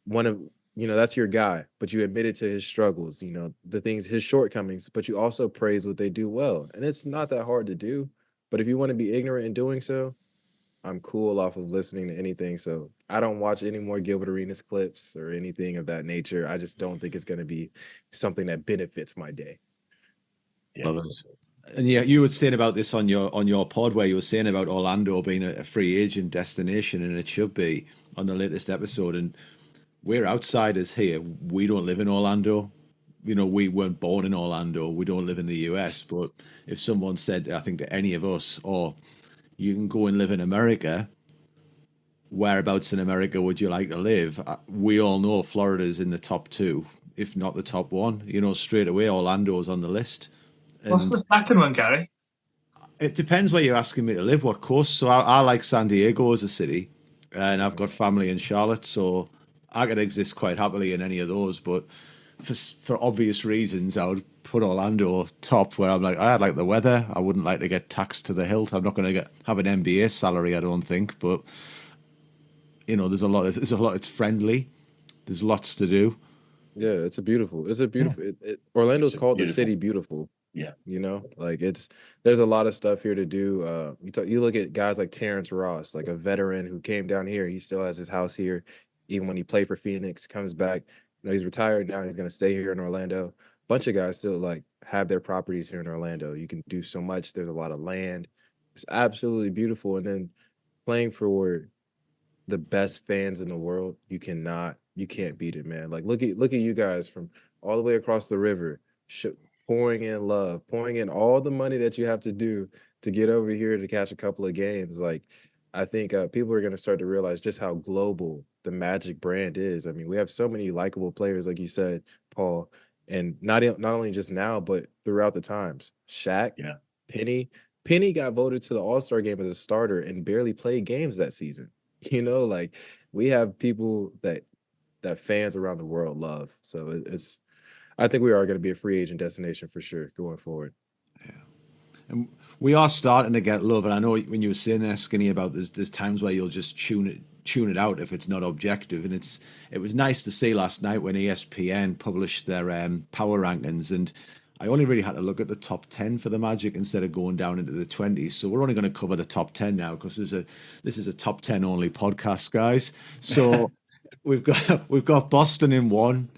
that's your guy, but you admitted to his struggles, the things, his shortcomings, but you also praise what they do well. And it's not that hard to do. But if you want to be ignorant in doing so, I'm cool off of listening to anything. So I don't watch any more Gilbert Arenas clips or anything of that nature. I just don't think it's going to be something that benefits my day. Yeah. And yeah, you were saying about this on your pod, where you were saying about Orlando being a free agent destination, and it should be, on the latest episode. And we're outsiders here. We don't live in Orlando. We weren't born in Orlando. We don't live in the US. But if someone said, I think, to any of us, you can go and live in America, whereabouts in America would you like to live? We all know Florida's in the top 2, if not the top 1. Straight away, Orlando's on the list. What's the second one, Gary? It depends where you're asking me to live, what coast. So I like San Diego as a city, and I've got family in Charlotte, so I could exist quite happily in any of those. But for obvious reasons, I would put Orlando top, where I'm like, I like the weather. I wouldn't like to get taxed to the hilt. I'm not going to have an MBA salary, I don't think. But there's a lot. It's friendly. There's lots to do. Yeah, it's beautiful. Orlando's called the city beautiful. Yeah, there's a lot of stuff here to do. You look at guys like Terrence Ross, like a veteran who came down here. He still has his house here, even when he played for Phoenix. Comes back. He's retired now. He's going to stay here in Orlando. Bunch of guys still have their properties here in Orlando. You can do so much. There's a lot of land. It's absolutely beautiful. And then playing for the best fans in the world, you can't beat it, man. Look at you guys from all the way across the river. pouring in love, pouring in all the money that you have to do to get over here to catch a couple of games. Like, I think people are going to start to realize just how global the Magic brand is. I mean, we have so many likable players, like you said, Paul, and not only just now, but throughout the times. Shaq, Yeah. Penny got voted to the All-Star game as a starter and barely played games that season. You know, like, we have people that fans around the world love. So I think we are going to be a free agent destination for sure going forward. And we are starting to get love. And I know when you were saying there, Skinny, about there's times where you'll just tune it out if it's not objective. And it was nice to see last night when ESPN published their power rankings. And I only really had to look at the top 10 for the Magic instead of going down into the 20s. So we're only going to cover the top 10 now because this is a top 10 only podcast, guys. So we've got Boston in 1,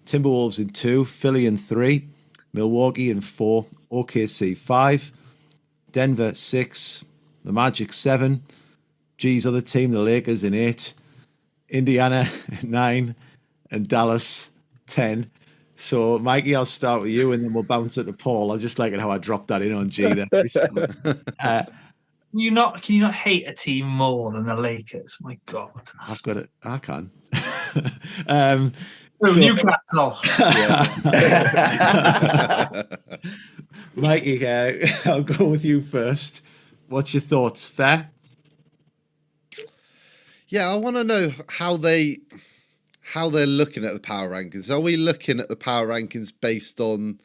Timberwolves in 2, Philly in 3, Milwaukee in 4, OKC 5, Denver 6, the Magic 7, G's other team, the Lakers in 8, Indiana 9, and Dallas 10. So, Mikey, I'll start with you, and then we'll bounce it to Paul. I just like it how I dropped that in on G there. Can you not hate a team more than the Lakers? My God, I've got it. I can. Newcastle. Mikey, I'll go with you first. What's your thoughts? Fair? Yeah, I want to know how they're looking at the power rankings. Are we looking at the power rankings based on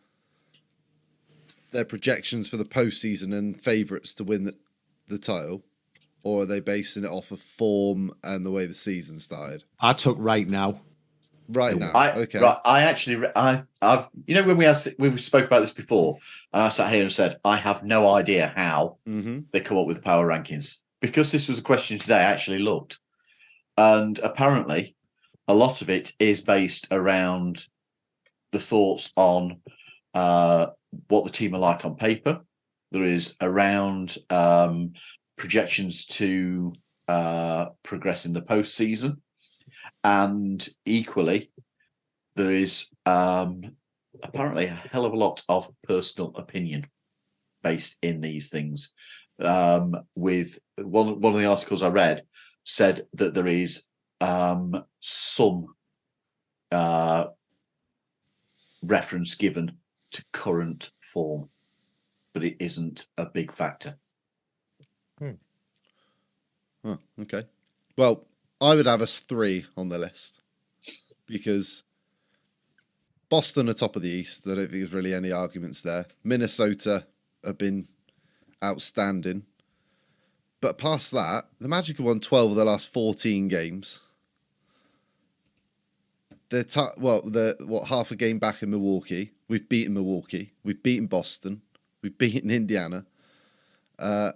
their projections for the postseason and favourites to win the title, or are they basing it off of form and the way the season started? I took right now. Right now, okay. Right, I've when we spoke about this before, and I sat here and said I have no idea how they come up with power rankings, because this was a question today. I actually looked, and apparently a lot of it is based around the thoughts on what the team are like on paper. There is around projections to progress in the postseason. And equally, there is apparently a hell of a lot of personal opinion based in these things. With one of the articles I read said that there is some reference given to current form, but it isn't a big factor. Oh, okay. Well, I would have us 3 on the list because Boston are top of the East. I don't think there's really any arguments there. Minnesota have been outstanding. But past that, the Magic have won 12 of the last 14 games. They're half a game back in Milwaukee. We've beaten Milwaukee. We've beaten Boston. We've beaten Indiana. I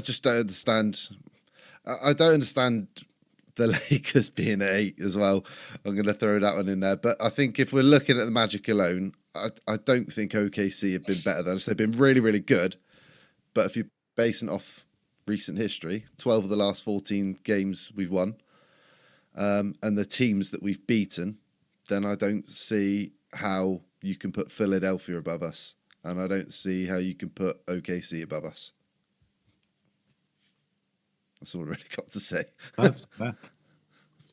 just don't understand. I don't understand the Lakers being at 8 as well. I'm going to throw that one in there. But I think if we're looking at the Magic alone, I don't think OKC have been better than us. They've been really, really good. But if you're basing it off recent history, 12 of the last 14 games we've won, and the teams that we've beaten, then I don't see how you can put Philadelphia above us. And I don't see how you can put OKC above us. That's all I really got to say. That's fair.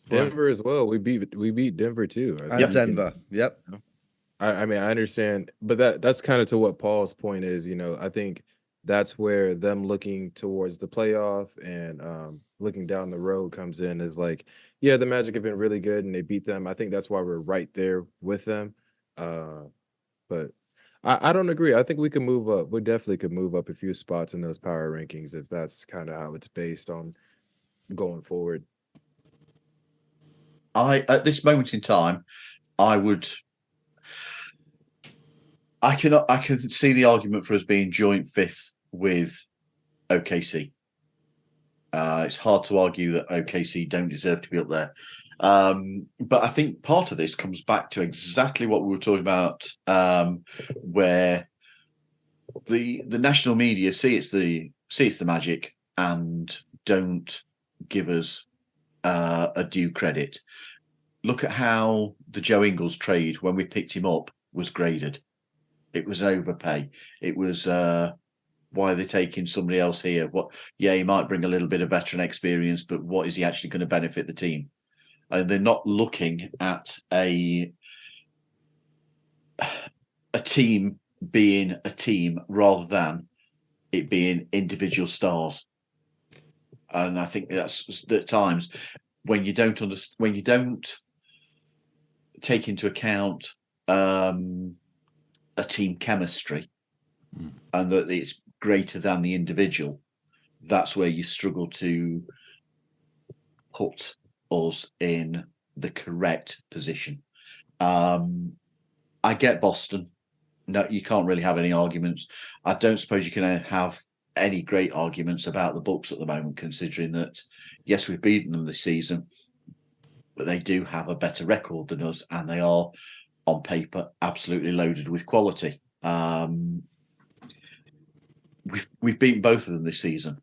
Denver as well. We beat Denver too. And Denver. Yep. I mean, I understand, but that's kind of to what Paul's point is. You know, I think that's where them looking towards the playoff and looking down the road comes in, is like, yeah, the Magic have been really good and they beat them. I think that's why we're right there with them. But I don't agree. I think we can move up. We definitely could move up a few spots in those power rankings if that's kind of how it's based on going forward. At this moment in time, I can see the argument for us being joint 5th with OKC. It's hard to argue that OKC don't deserve to be up there. But I think part of this comes back to exactly what we were talking about, where the national media see it's the Magic and don't give us a due credit. look at how the Joe Ingles trade, when we picked him up, was graded. It was overpay. It was why are they taking somebody else here? What? Yeah, he might bring a little bit of veteran experience, but what is he actually going to benefit the team? And they're not looking at a team being a team rather than it being individual stars. And I think that's at times when you don't take into account a team chemistry and that it's greater than the individual, that's where you struggle to put us in the correct position. I get Boston. No, you can't really have any arguments. I don't suppose you can have any great arguments about the Bucks at the moment, considering that, yes, we've beaten them this season, but they do have a better record than us, and they are, on paper, absolutely loaded with quality. We've beaten both of them this season.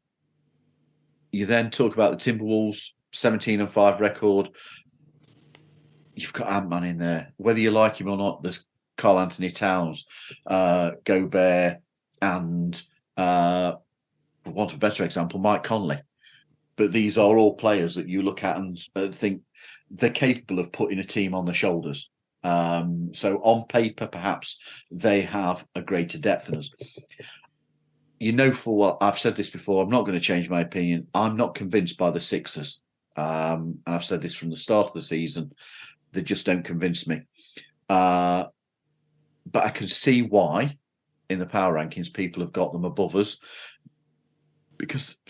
You then talk about the Timberwolves 17-5 record. You've got Ant-Man in there. Whether you like him or not, there's Karl Anthony Towns, Gobert, and for want of a better example, Mike Conley. But these are all players that you look at and think they're capable of putting a team on the shoulders. So on paper, perhaps they have a greater depth than us. You know, for what I've said this before, I'm not going to change my opinion. I'm not convinced by the Sixers. And I've said this from the start of the season. They just don't convince me. But I can see why in the power rankings people have got them above us, because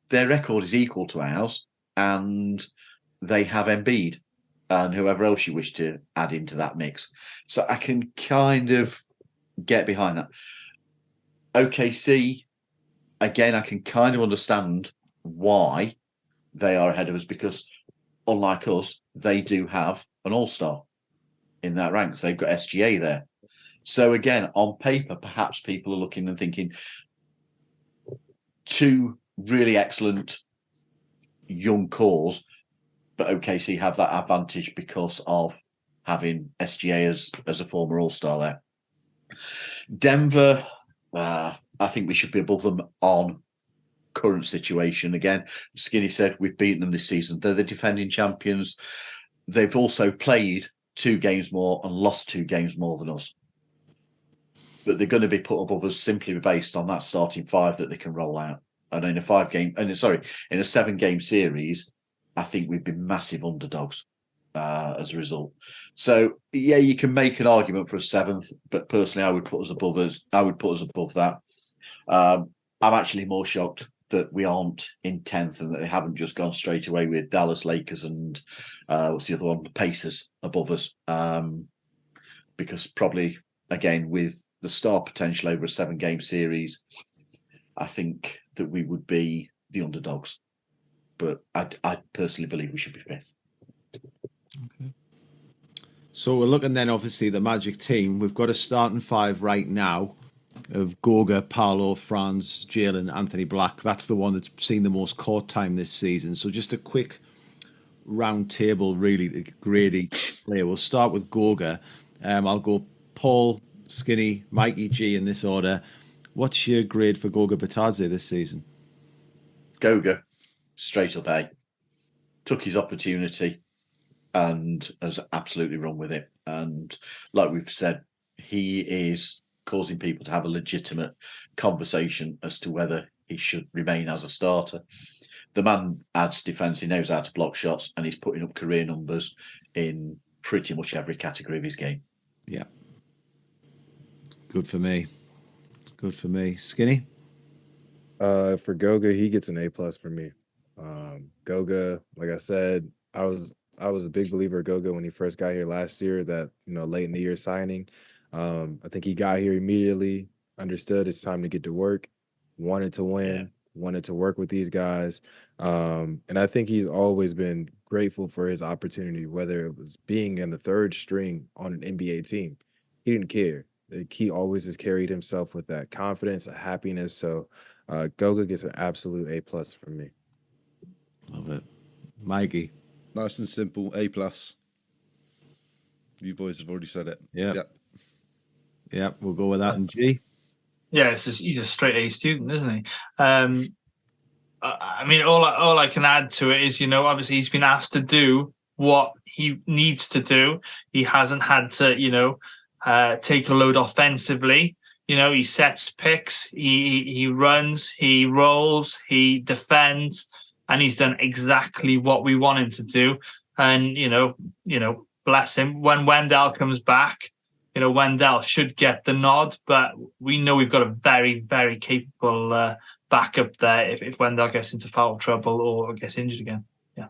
their record is equal to ours and they have Embiid and whoever else you wish to add into that mix. So I can kind of get behind that. OKC, again, I can kind of understand why they are ahead of us, because unlike us, they do have an all-star in that ranks. They've got SGA there. So again, on paper, perhaps people are looking and thinking two really excellent young cores, but OKC have that advantage because of having SGA as a former all-star there. Denver, I think we should be above them on current situation. Again, Skinny said we've beaten them this season. They're the defending champions. They've also played 2 games more and lost 2 games more than us. But they're going to be put above us simply based on that starting 5 that they can roll out. And in a 7-game series, I think we've been massive underdogs as a result. So yeah, you can make an argument for a 7th, but personally, I would put us above that. I'm actually more shocked that we aren't in 10th and that they haven't just gone straight away with Dallas, Lakers, and what's the other one? The Pacers above us. Because probably, again, with the star potential over a 7-game series, I think that we would be the underdogs. But I personally believe we should be 5th. Okay. So we're looking then, obviously, the Magic team. We've got a starting 5 right now of Goga, Paolo, Franz, Jalen, Anthony Black. That's the one that's seen the most court time this season. So just a quick round table, really, to grade each player. We'll start with Goga. I'll go Paul, Skinny, Mikey G in this order. What's your grade for Goga Bitadze this season? Goga, straight up A. Took his opportunity and has absolutely run with it. And like we've said, he is causing people to have a legitimate conversation as to whether he should remain as a starter. The man adds defence, he knows how to block shots, and he's putting up career numbers in pretty much every category of his game. Yeah. Good for me. Good for me. Skinny? For Goga, he gets an A+ for me. Goga, like I said, I was a big believer of Goga when he first got here last year, that, late in the year signing. I think he got here immediately, understood it's time to get to work, wanted to win, wanted to work with these guys. And I think he's always been grateful for his opportunity, whether it was being in the 3rd string on an NBA team. He didn't care. He always has carried himself with that confidence, a happiness. So Goga gets an absolute A+ from me. Love it. Mikey? Nice and simple, A+. You boys have already said it. Yeah. Yep. Yeah, we'll go with that. And G? Yeah, he's a straight A student, isn't he? I mean, all I can add to it is, obviously he's been asked to do what he needs to do. He hasn't had to, take a load offensively. He sets picks, he runs, he rolls, he defends, and he's done exactly what we want him to do. And bless him. When Wendell comes back, Wendell should get the nod, but we know we've got a very, very capable backup there if Wendell gets into foul trouble or gets injured again. Yeah.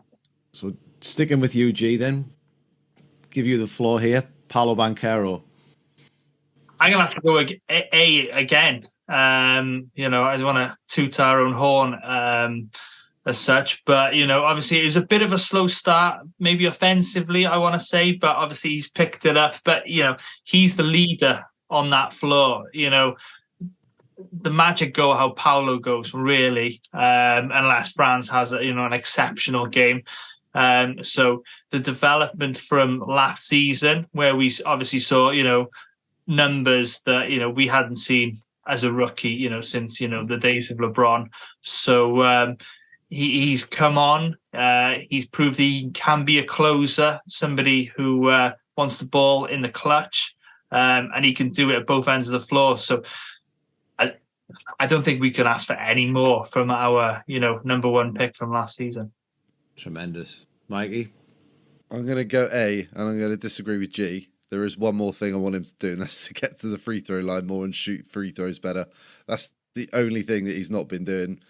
So sticking with you, G, then give you the floor here. Paolo Banchero. I'm gonna have to go A again. I don't want to toot our own horn as such, but obviously it was a bit of a slow start, maybe offensively, I want to say, but obviously he's picked it up. But he's the leader on that floor. The magic go how Paolo goes, really, unless Franz has an exceptional game. So the development from last season, where we obviously saw numbers that we hadn't seen as a rookie, since the days of LeBron. So he's come on. He's proved he can be a closer, somebody who wants the ball in the clutch, and he can do it at both ends of the floor. So I don't think we can ask for any more from our number one pick from last season. Tremendous. Mikey? I'm going to go A, and I'm going to disagree with G. There is one more thing I want him to do, and that's to get to the free throw line more and shoot free throws better. That's the only thing that he's not been doing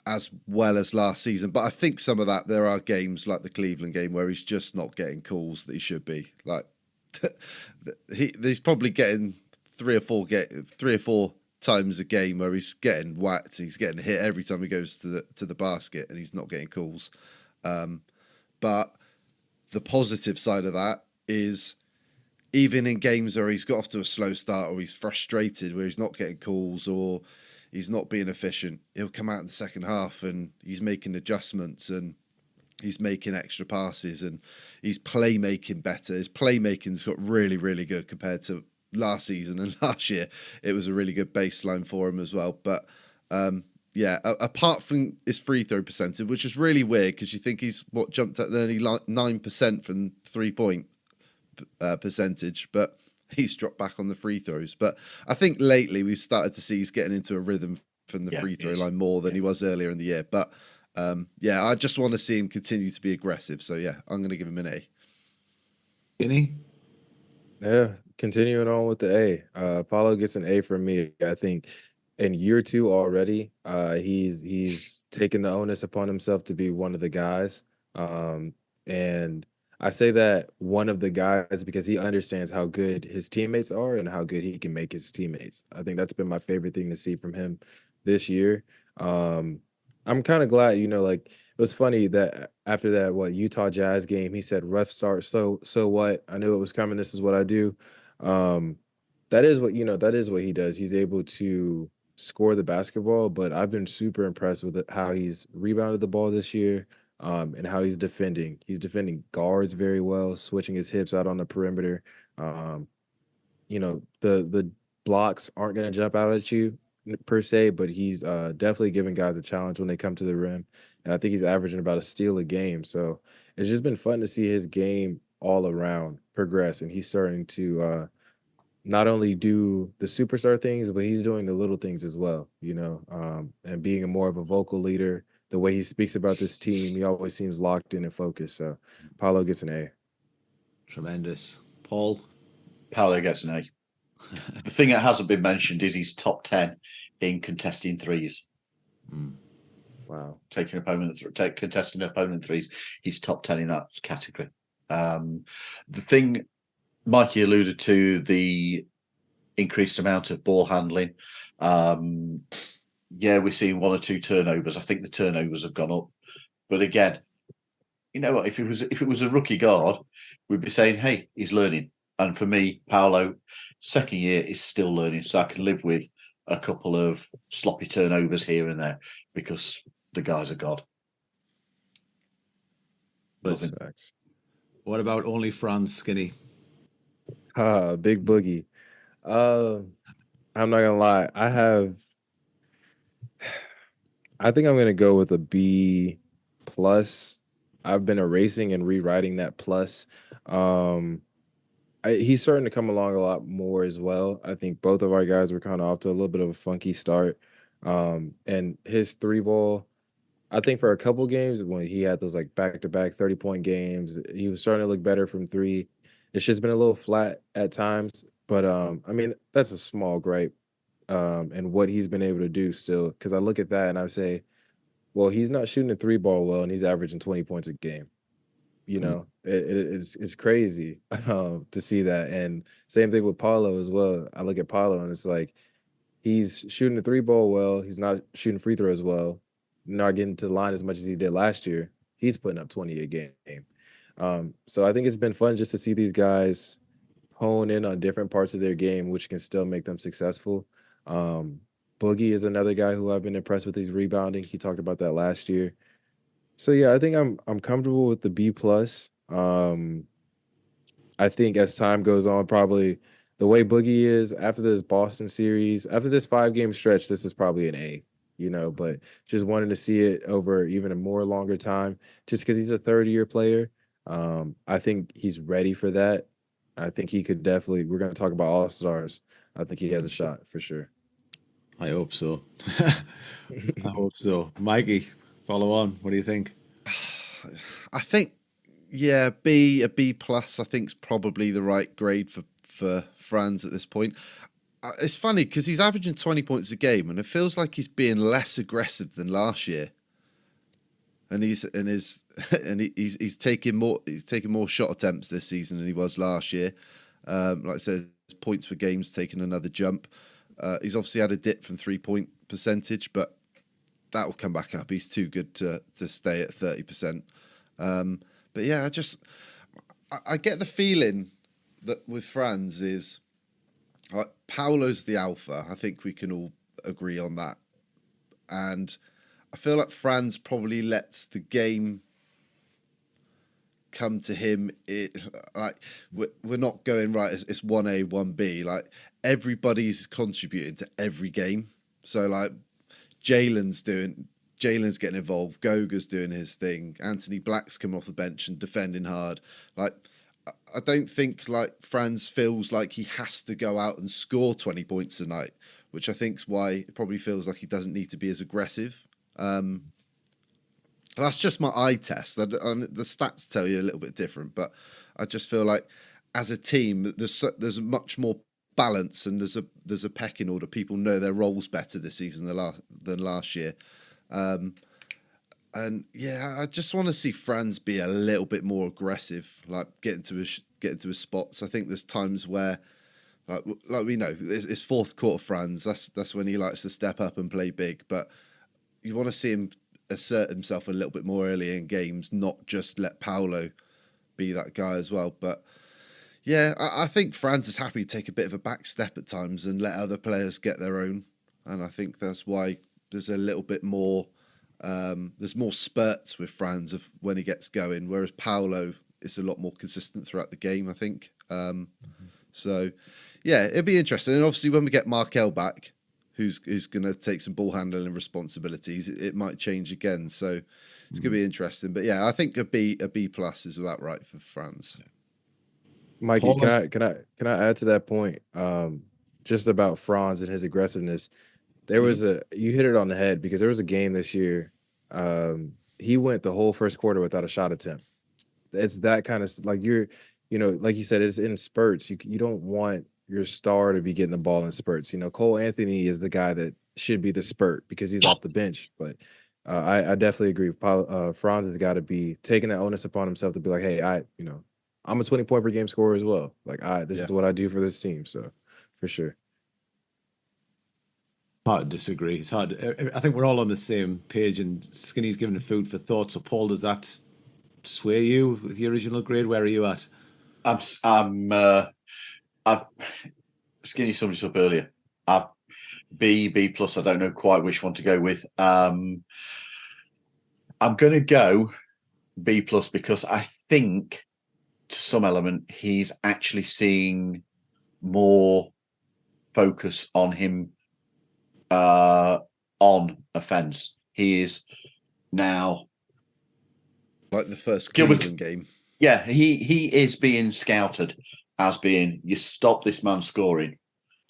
as well as last season. But I think some of that, there are games like the Cleveland game where he's just not getting calls that he should be. Like he's probably getting three or four times a game where he's getting whacked, he's getting hit every time he goes to the basket, and he's not getting calls. But the positive side of that is, even in games where he's got off to a slow start or he's frustrated, where he's not getting calls or he's not being efficient, he'll come out in the second half and he's making adjustments and he's making extra passes and he's playmaking better. His playmaking's got really, really good compared to last season, and last year it was a really good baseline for him as well. But apart from his free throw percentage, which is really weird because you think he's jumped at nearly 9% from 3-point percentage, but he's dropped back on the free throws. But I think lately we've started to see he's getting into a rhythm from the free throw line more than he was earlier in the year. But I just want to see him continue to be aggressive. So I'm going to give him an A. Skinny? Yeah, continuing on with the A. Paulo gets an A from me. I think in year 2 already, he's taken the onus upon himself to be one of the guys. And I say that one of the guys because he understands how good his teammates are and how good he can make his teammates. I think that's been my favorite thing to see from him this year. I'm kind of glad, it was funny that after that, Utah Jazz game, he said, rough start. So what? I knew it was coming. This is what I do. That is what he does. He's able to score the basketball, but I've been super impressed with how he's rebounded the ball this year. And how he's defending. He's defending guards very well, switching his hips out on the perimeter. The blocks aren't going to jump out at you per se, but he's definitely giving guys a challenge when they come to the rim. And I think he's averaging about a steal a game. So it's just been fun to see his game all around progress. And he's starting to not only do the superstar things, but he's doing the little things as well, and being more of a vocal leader. The way he speaks about this team, he always seems locked in and focused. So Paulo gets an A. Tremendous. Paul? Paolo gets an A. The thing that hasn't been mentioned is he's top 10 in contesting threes. Wow. Contesting opponent threes. He's top 10 in that category. The thing Mikey alluded to, the increased amount of ball handling. We're seeing 1 or 2 turnovers. I think the turnovers have gone up. But again, you know what? If it was a rookie guard, we'd be saying, hey, he's learning. And for me, Paolo, second year is still learning. So I can live with a couple of sloppy turnovers here and there because the guy's a god. What about only Franz, Skinny? Big Boogie. I'm not gonna lie. I think I'm gonna go with a B plus. I've been erasing and rewriting that plus. Um, he's starting to come along a lot more as well. I think both of our guys were kind of off to a little bit of a funky start. And his three ball, I think for a couple games when he had those like back-to-back 30-point games, he was starting to look better from three. It's just been a little flat at times, but I mean that's a small gripe. And what he's been able to do still, because I look at that and I say, well, he's not shooting the three ball well, and he's averaging 20 points a game. You know, it's crazy to see that. And same thing with Paulo as well. I look at Paulo and it's like he's shooting the three ball well. He's not shooting free throws well. Not getting to the line as much as he did last year. He's putting up 20 a game. So I think it's been fun just to see these guys hone in on different parts of their game, which can still make them successful. Boogie is another guy who I've been impressed with his rebounding. He talked about that last year. So yeah, I think I'm comfortable with the B plus. I think as time goes on, probably the way Boogie is after this Boston series, after this 5-game stretch, this is probably an A, you know, but just wanted to see it over even a more longer time, just because he's a third-year player. I think he's ready for that. I think he could definitely, we're going to talk about all-stars. I think he has a shot for sure. I hope so. I hope so. Mikey, follow on. What do you think? I think, yeah, a B plus. I think is probably the right grade for Franz at this point. It's funny because he's averaging 20 points a game, and it feels like he's being less aggressive than last year. And he's taking more shot attempts this season than he was last year. Like I said, points per game's taken another jump. He's obviously had a dip from 3-point percentage, but that will come back up. He's too good to stay at 30%. But yeah, I get the feeling that with Franz is like Paolo's the alpha. I think we can all agree on that. And I feel like Franz probably lets the game come to him. We're not going right. It's 1A, 1B. Like everybody's contributing to every game. So like Jalen's getting involved. Goga's doing his thing. Anthony Black's coming off the bench and defending hard. Like I don't think like Franz feels like he has to go out and score 20 points a night, which I think is why it probably feels like he doesn't need to be as aggressive. That's just my eye test. The stats tell you a little bit different, but I just feel like as a team, there's much more balance and there's a pecking order. People know their roles better this season than last year. And yeah, I just want to see Franz be a little bit more aggressive, like get into his spots. I think there's times where, like we know, it's fourth quarter Franz. That's when he likes to step up and play big. But you want to see him assert himself a little bit more early in games, not just let Paolo be that guy as well. But yeah, I think Franz is happy to take a bit of a back step at times and let other players get their own. And I think that's why there's a little bit more. There's more spurts with Franz of when he gets going, whereas Paolo is a lot more consistent throughout the game, I think. So, yeah, it'd be interesting. And obviously, when we get Markelle back, who's going to take some ball handling responsibilities, it might change again. So it's going to be interesting. But yeah, I think a B plus is about right for Franz. Mikey, can I add to that point? Just about Franz and his aggressiveness. There was you hit it on the head because there was a game this year. He went the whole first quarter without a shot attempt. It's that kind of like like you said, it's in spurts. You don't want your star to be getting the ball in spurts. Cole Anthony is the guy that should be the spurt because he's off the bench. But I definitely agree. Franz has got to be taking that onus upon himself to be like, hey, I'm a 20-point per game scorer as well. Like, this is what I do for this team. So, for sure. Hard to disagree. It's hard. I think we're all on the same page, and Skinny's given a food for thought. So, Paul, does that sway you with the original grade? Where are you at? Skinny summed it up earlier. B plus. I don't know quite which one to go with. I'm going to go B plus because I think to some element he's actually seeing more focus on him on offense. He is now like the first Gilbert- Cleveland game. Yeah, he is being scouted as being, you stop this man scoring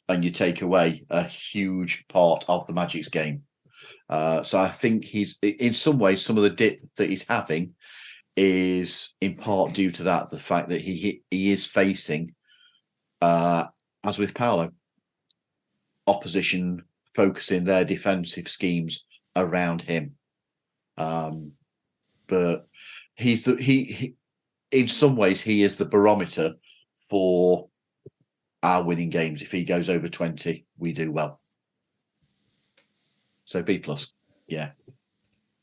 and you take away a huge part of the Magic's game. So I think he's, in some ways, some of the dip that he's having is in part due to that, the fact that he is facing, as with Paolo, opposition focusing their defensive schemes around him. But he in some ways, he is the barometer for our winning games. If he goes over 20, we do well. So B+. Yeah.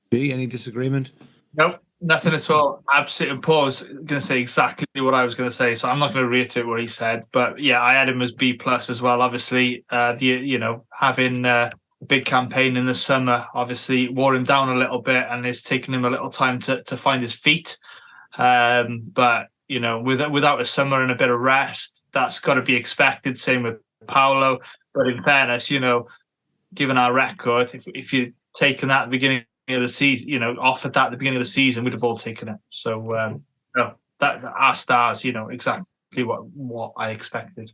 B, any disagreement? Nope, nothing at all. Absolutely. Paul was going to say exactly what I was going to say, so I'm not going to reiterate what he said. But yeah, I had him as B+ as well. Obviously, having a big campaign in the summer obviously wore him down a little bit, and it's taken him a little time to find his feet. But without a summer and a bit of rest, that's got to be expected. Same with Paolo. But in fairness, given our record, if you'd taken that at the beginning of the season, offered that at the beginning of the season, we'd have all taken it. So that our stars, exactly what I expected.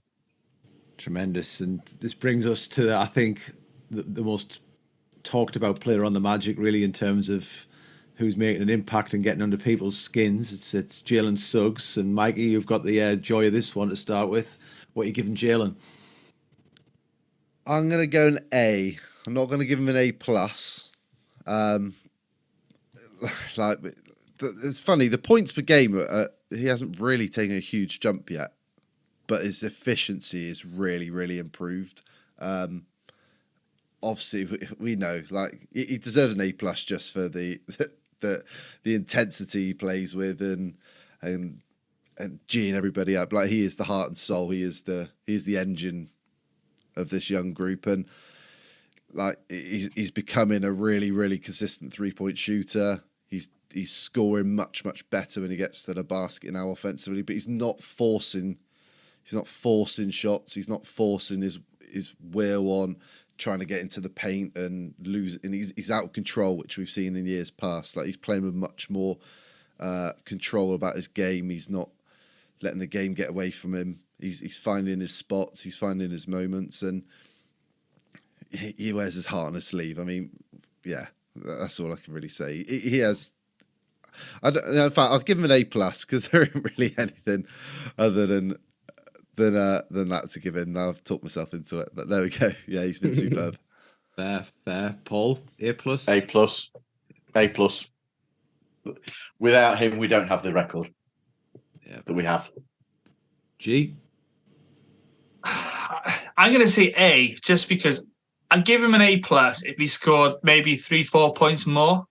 Tremendous. And this brings us to, I think, the most talked about player on the Magic, really, in terms of who's making an impact and getting under people's skins. It's Jalen Suggs. And Mikey, you've got the joy of this one to start with. What are you giving Jalen? I'm going to go an A. I'm not going to give him an A+. It's funny, the points per game, he hasn't really taken a huge jump yet, but his efficiency is really, really improved. Obviously, we know, like, he deserves an A+ just for the intensity he plays with and G'ing everybody up. Like, he is the heart and soul. He is the engine of this young group, and like he's becoming a really, really consistent 3-point shooter. He's scoring much, much better when he gets to the basket now offensively, but he's not forcing shots. He's not forcing his will on trying to get into the paint and lose. And he's out of control, which we've seen in years past. Like, he's playing with much more control about his game. He's not letting the game get away from him. He's finding his spots. He's finding his moments, and he wears his heart on his sleeve. I mean, yeah, that's all I can really say. He has. I don't know. In fact, I'll give him an A+ because there isn't really anything other than that to give him. Now I've talked myself into it, but there we go. Yeah, he's been superb. Fair. Paul, A+. A+. Without him, we don't have the record that we have. G. I'm going to say A, just because I'd give him an A+ if he scored maybe 3-4 points more.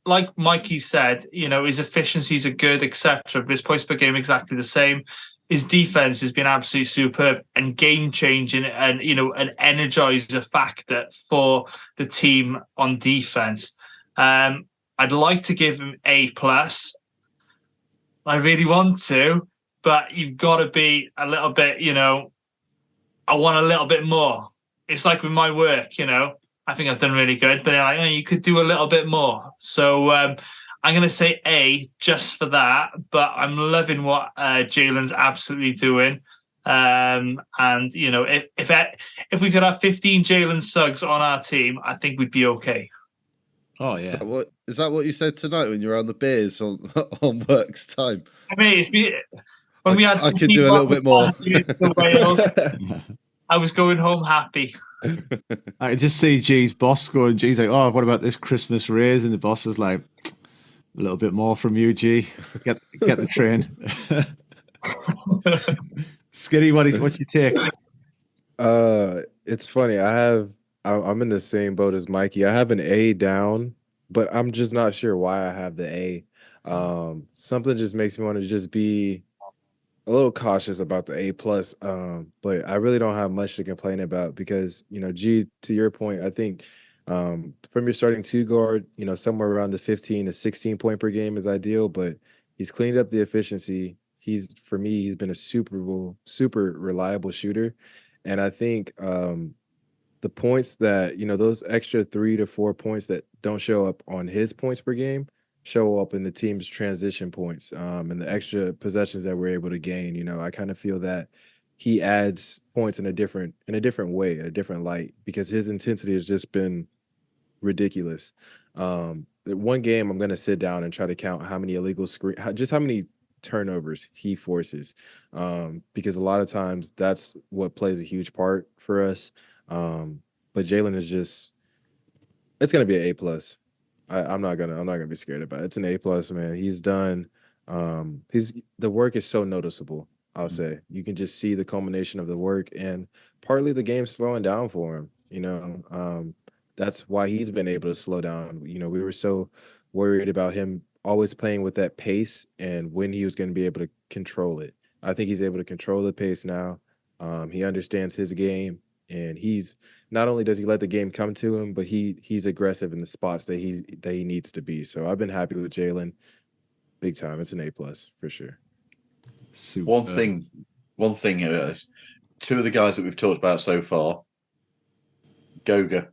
Like Mikey said, his efficiencies are good, etc. But his points per game exactly the same. His defense has been absolutely superb and game changing, and an energizer factor for the team on defense. I'd like to give him A+. I really want to, but you've got to be a little bit, I want a little bit more. It's like with my work, I think I've done really good, but they're like, you could do a little bit more. So I'm going to say A just for that, but I'm loving what Jalen's absolutely doing. And, if we could have 15 Jalen Suggs on our team, I think we'd be okay. Oh, yeah. Is that what you said tonight when you were on the beers on work's time? I mean, I could do a little bit more. I was going home happy. I could just see G's boss going. G's like, "Oh, what about this Christmas raise?" And the boss is like, "A little bit more from you, G. Get the train." Skinny, what's your take? It's funny. I'm in the same boat as Mikey. I have an A down, but I'm just not sure why I have the A. Something just makes me want to just be a little cautious about the A+, but I really don't have much to complain about because, G, to your point, I think from your starting two guard, somewhere around the 15 to 16 point per game is ideal, but he's cleaned up the efficiency. for me, he's been a super reliable shooter. And I think the points that, those extra 3 to 4 points that don't show up on his points per game show up in the team's transition points, and the extra possessions that we're able to gain. I kind of feel that he adds points in a different way, in a different light, because his intensity has just been ridiculous. One game I'm going to sit down and try to count how many illegal how many turnovers he forces, because a lot of times that's what plays a huge part for us. But Jalen is it's going to be an A+. I'm not gonna be scared about it. It's an A+, man. He's done. The work is so noticeable. I'll say you can just see the culmination of the work, and partly the game's slowing down for him. That's why he's been able to slow down. We were so worried about him always playing with that pace and when he was going to be able to control it. I think he's able to control the pace now. He understands his game, and he's not only does he let the game come to him, but he's aggressive in the spots that he needs to be. So I've been happy with Jalen, big time. It's an A+ for sure. Super. One thing is, two of the guys that we've talked about so far, Goga,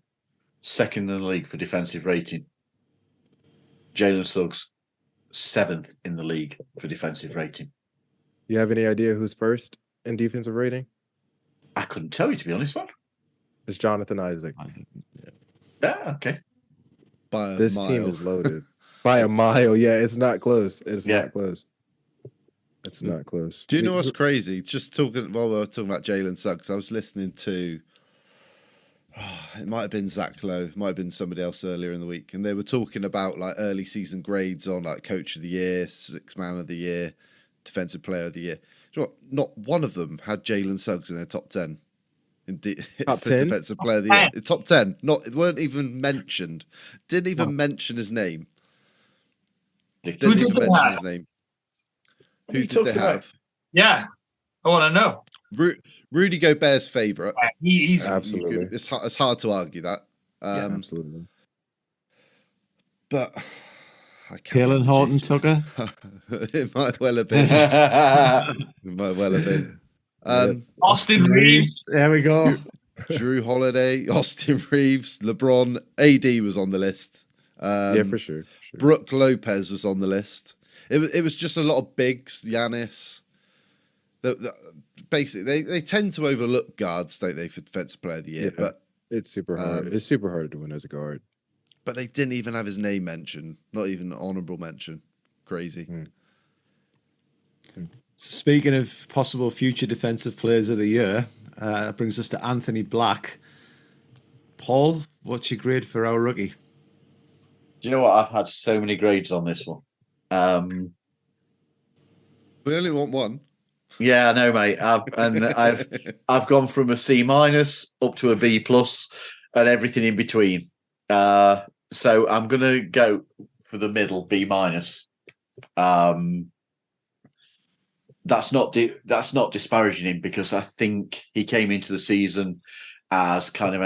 second in the league for defensive rating. Jalen Suggs, 7th in the league for defensive rating. You have any idea who's first in defensive rating? I couldn't tell you, to be honest, man. It's Jonathan Isaac. Yeah, okay. This team is loaded. By a mile. Yeah, it's not close. It's not close. It's not close. Do you know what's crazy? Just talking while we were talking about Jalen Suggs, I was listening to, it might have been Zach Lowe, it might have been somebody else earlier in the week, and they were talking about like early season grades on like Coach of the Year, Sixth Man of the Year, Defensive Player of the Year. Do you know what? Not one of them had Jalen Suggs in their top 10. Top for 10? Defensive Player of the Year. Top 10. It weren't even mentioned. Didn't even mention his name. Didn't even mention his name. Who did they have? Yeah, I want to know. Rudy Gobert's favourite. He's absolutely. It's hard to argue that. Absolutely. But Kalen Horton Tucker. It might well have been. It might well have been. Austin Reeves. There we go. Drew Holiday, Austin Reeves, LeBron, AD was on the list. Yeah, for sure. Brooke Lopez was on the list. It was just a lot of bigs. Giannis. Basically, they tend to overlook guards, don't they, for Defensive Player of the Year? Yeah, but it's super hard. It's super hard to win as a guard. But they didn't even have his name mentioned. Not even an honourable mention. Crazy. Speaking of possible future Defensive Players of the Year, that brings us to Anthony Black. Paul, what's your grade for our rookie? Do you know what? I've had so many grades on this one. We only want one. Yeah, I know, mate. I've gone from a C- up to a B+ and everything in between. So I'm gonna go for the middle, B-. That's not disparaging him, because I think he came into the season as kind of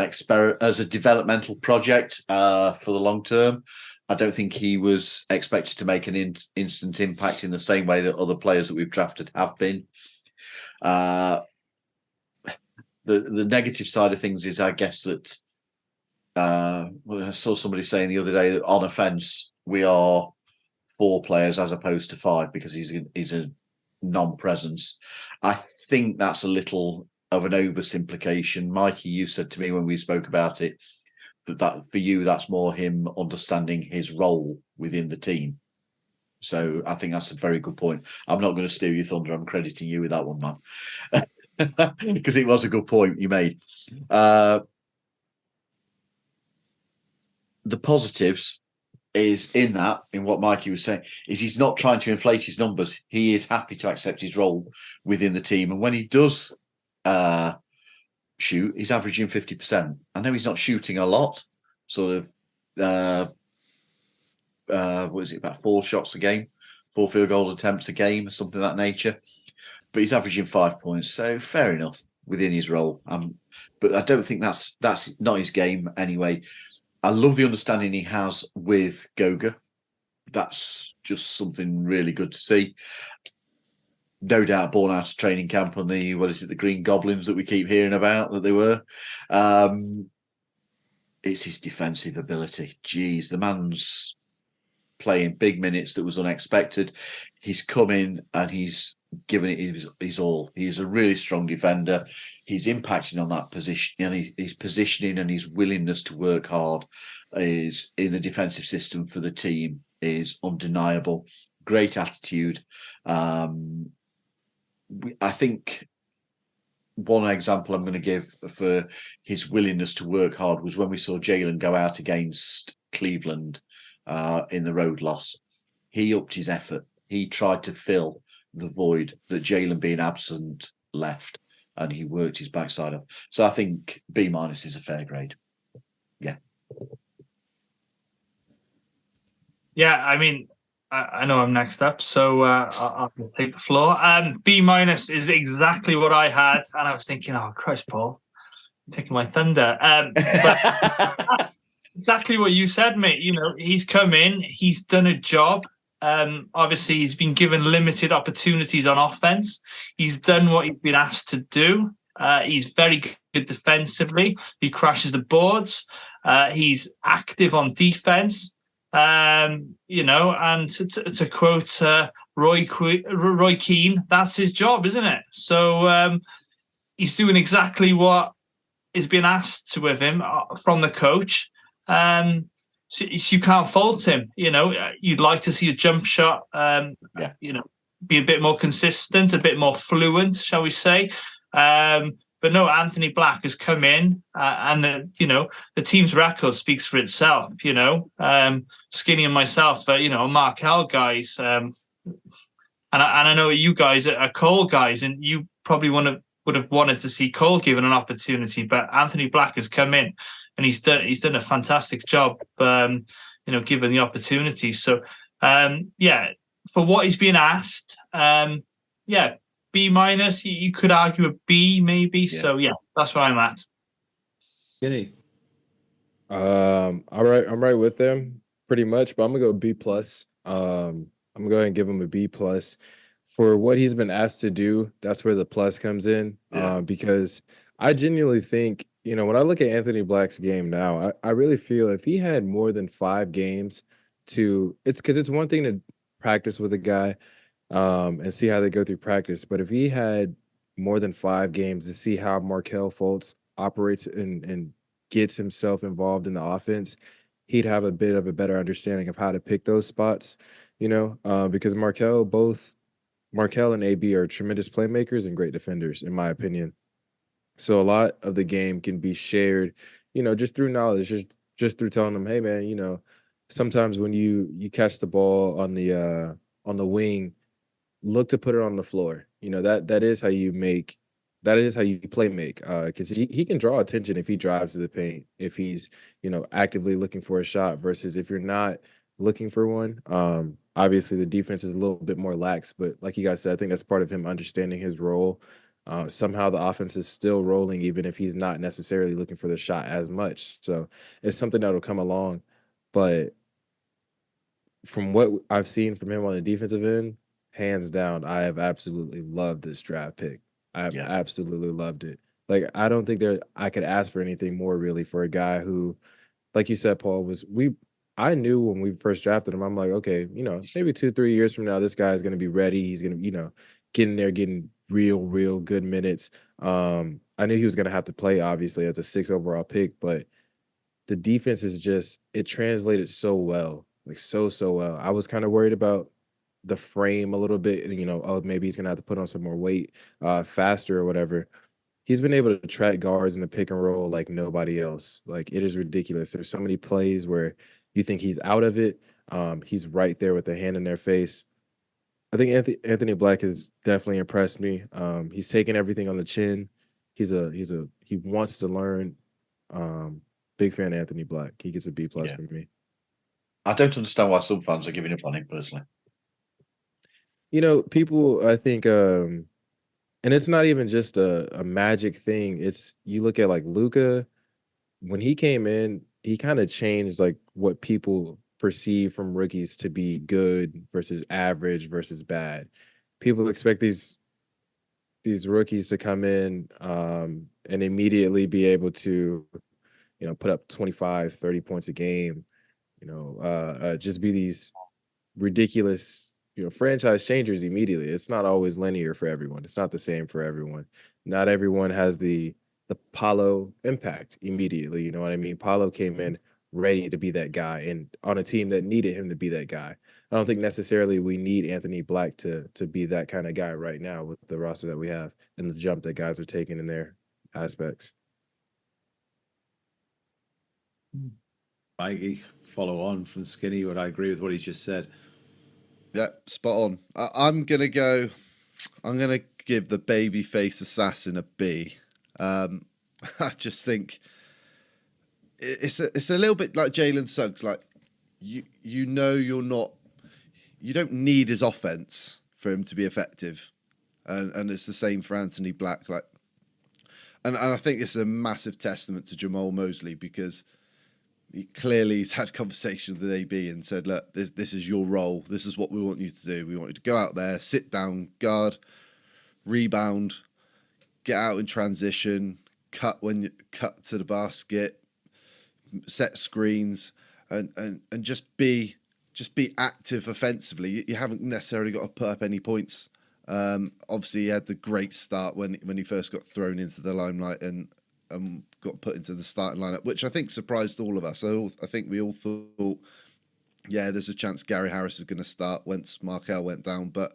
as a developmental project for the long term. I don't think he was expected to make an instant impact in the same way that other players that we've drafted have been. The negative side of things is, I guess, that I saw somebody saying the other day that on offense we are 4 players as opposed to 5 because he's a non-presence. I think that's a little of an oversimplification. Mikey, you said to me when we spoke about it that for you that's more him understanding his role within the team. So I think that's a very good point. I'm not going to steal your thunder. I'm crediting you with that one, man, because it was a good point you made. The positives is in what Mikey was saying, is he's not trying to inflate his numbers. He is happy to accept his role within the team. And when he does shoot, he's averaging 50%. I know he's not shooting a lot, sort of, what is it, about 4 shots a game, 4 field goal attempts a game, something of that nature. But he's averaging 5 points. So fair enough within his role. But I don't think that's not his game anyway. I love the understanding he has with Goga. That's just something really good to see. no doubt born out of training camp on the the Green Goblins that we keep hearing about that they were. It's his defensive ability. Jeez, the man's playing big minutes that was unexpected. He's come in and he's given it his all. He's a really strong defender. He's impacting on that position, and his positioning and his willingness to work hard is in the defensive system for the team is undeniable. Great attitude. I think one example I'm going to give for his willingness to work hard was when we saw Jalen go out against Cleveland in the road loss. He upped his effort. He tried to fill the void that Jalen being absent left, and he worked his backside off. So I think B- is a fair grade. Yeah. Yeah, I mean, I know I'm next up, so I'll take the floor. B- is exactly what I had, and I was thinking, oh, Christ, Paul, you're taking my thunder. But exactly what you said, mate. You know, he's come in, he's done a job. Obviously, he's been given limited opportunities on offense. He's done what he's been asked to do. He's very good defensively. He crashes the boards. He's active on defense. You know, and to quote Roy Keane, that's his job, isn't it? So he's doing exactly what is being asked to with him from the coach. So you can't fault him. You know, you'd like to see a jump shot, you know, be a bit more consistent, a bit more fluent, shall we say. But no, Anthony Black has come in, and the team's record speaks for itself. You know, Skinny and myself, Markelle guys, and I know you guys are Cole guys, and you probably would have wanted to see Cole given an opportunity, but Anthony Black has come in, and he's done a fantastic job, given the opportunity. So, for what he's being asked, B-, you could argue a B maybe. Yeah. So that's where I'm at. Skinny. I'm right with them pretty much, but I'm gonna go B+. I'm gonna go ahead and give him a B+ for what he's been asked to do. That's where the plus comes in, because I genuinely think, when I look at Anthony Black's game now, I really feel if he had more than 5 games it's because it's one thing to practice with a guy and see how they go through practice, but if he had more than 5 games to see how Markelle Fultz operates and gets himself involved in the offense, he'd have a bit of a better understanding of how to pick those spots, because Markelle and AB are tremendous playmakers and great defenders, in my opinion. So a lot of the game can be shared, just through knowledge, just through telling them, hey man, sometimes when you catch the ball on the wing, look to put it on the floor. That is how you play make, because he can draw attention if he drives to the paint, if he's actively looking for a shot, versus if you're not looking for one. Obviously the defense is a little bit more lax, but like you guys said, I think that's part of him understanding his role. Somehow the offense is still rolling, even if he's not necessarily looking for the shot as much. So it's something that'll come along. But from what I've seen from him on the defensive end, hands down, I have absolutely loved this draft pick. I have absolutely loved it. Like, I don't think I could ask for anything more really for a guy who, like you said, Paul, I knew when we first drafted him, I'm like, okay, maybe 2-3 years from now, this guy is going to be ready. He's going to, get in there, getting real good minutes. I knew he was going to have to play, obviously, as a 6th overall pick, but the defense is it translated so well, like so well. I was kind of worried about the frame a little bit, maybe he's going to have to put on some more weight faster or whatever. He's been able to track guards in the pick and roll like nobody else. Like, it is ridiculous. There's so many plays where you think he's out of it. He's right there with the hand in their face. I think Anthony Black has definitely impressed me. He's taken everything on the chin. He wants to learn. Big fan of Anthony Black. He gets a B+ for me. I don't understand why some fans are giving up on him personally. People, I think, and it's not even just a Magic thing. It's, you look at like Luka, when he came in, he kind of changed like what people perceive from rookies to be good versus average versus bad. people expect these rookies to come in and immediately be able to, put up 25, 30 points a game, just be these ridiculous, franchise changers immediately. It's not always linear for everyone. It's not the same for everyone. Not everyone has the Paulo impact immediately. You know what I mean? Paulo came in ready to be that guy and on a team that needed him to be that guy. I don't think necessarily we need Anthony Black to be that kind of guy right now with the roster that we have and the jump that guys are taking in their aspects. Mikey, follow on from Skinny, but I agree with what he just said. Yeah, spot on. I'm gonna give the babyface assassin a B. I just think it's a little bit like Jalen Suggs. Like you don't need his offense for him to be effective, and it's the same for Anthony Black. Like, and I think it's a massive testament to Jamal Mosley because he's had conversations with AB and said, look, this is your role. This is what we want you to do. We want you to go out there, sit down, guard, rebound, get out in transition, cut to the basket, set screens, and just be active offensively. You haven't necessarily got to put up any points. Obviously, he had the great start when he first got thrown into the limelight and got put into the starting lineup, which I think surprised all of us. I think we all thought, yeah, there's a chance Gary Harris is going to start once Markelle went down. But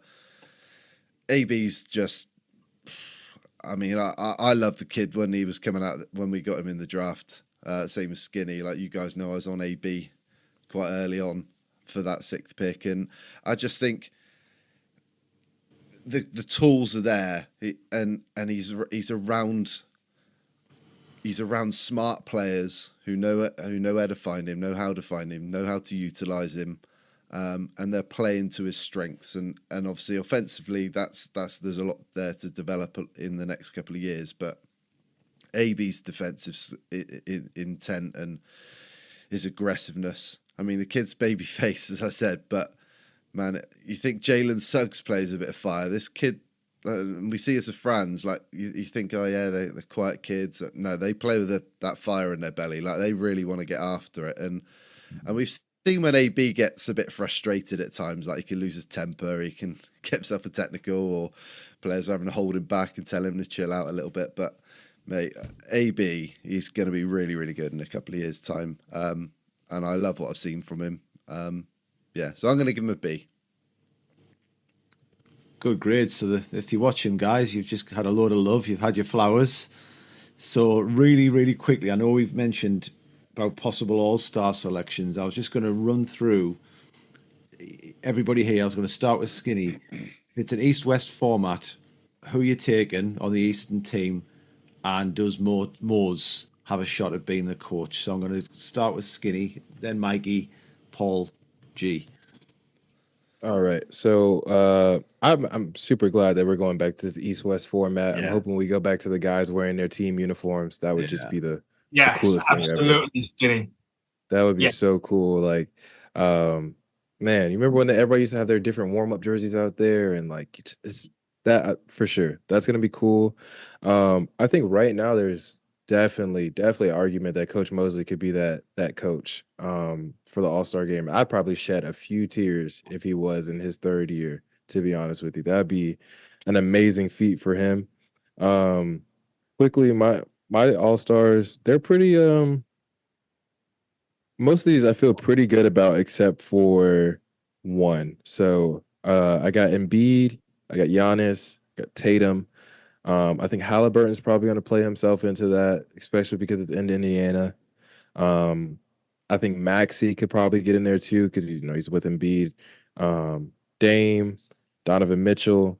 AB's just, I mean, I love the kid when he was coming out, when we got him in the draft. Same as Skinny. Like you guys know, I was on AB quite early on for that 6th pick. And I just think the tools are there, and he's around smart players who know where to find him, know how to find him, know how to utilize him, and they're playing to his strengths. And obviously offensively, there's a lot there to develop in the next couple of years. But AB's defensive intent and his aggressiveness. I mean, the kid's baby face, as I said, but man, you think Jalen Suggs plays a bit of fire. This kid, we see as a friends, like you think, oh yeah, they're quiet kids. No, they play with that fire in their belly. Like they really want to get after it. And we've seen when AB gets a bit frustrated at times, like he can lose his temper, he can get himself a technical, or players are having to hold him back and tell him to chill out a little bit. But mate, AB, he's going to be really, really good in a couple of years' time. And I love what I've seen from him. Yeah, so I'm going to give him a B. Good grade. So if you're watching, guys, you've just had a load of love. You've had your flowers. So really, really quickly, I know we've mentioned about possible all-star selections. I was just going to run through everybody here. I was going to start with Skinny. If it's an East-West format, who are you taking on the Eastern team? And does Moz have a shot at being the coach? So I'm going to start with Skinny, then Mikey, Paul, G. All right. So I'm super glad that we're going back to this East-West format. Yeah. I'm hoping we go back to the guys wearing their team uniforms. That would just be the Yes, coolest thing ever. absolutely, Skinny. That would be so cool. Like, man, you remember when everybody used to have their different warm-up jerseys out there, and like that for sure. That's gonna be cool. I think right now there's definitely an argument that Coach Mosley could be that coach for the All-Star game. I'd probably shed a few tears if he was in his 3rd year, to be honest with you. That'd be an amazing feat for him. Quickly, my All-Stars, they're pretty most of these I feel pretty good about except for one. So I got Embiid, I got Giannis, I got Tatum. I think Halliburton's probably going to play himself into that, especially because it's in Indiana. I think Maxey could probably get in there too because he's with Embiid. Dame, Donovan Mitchell,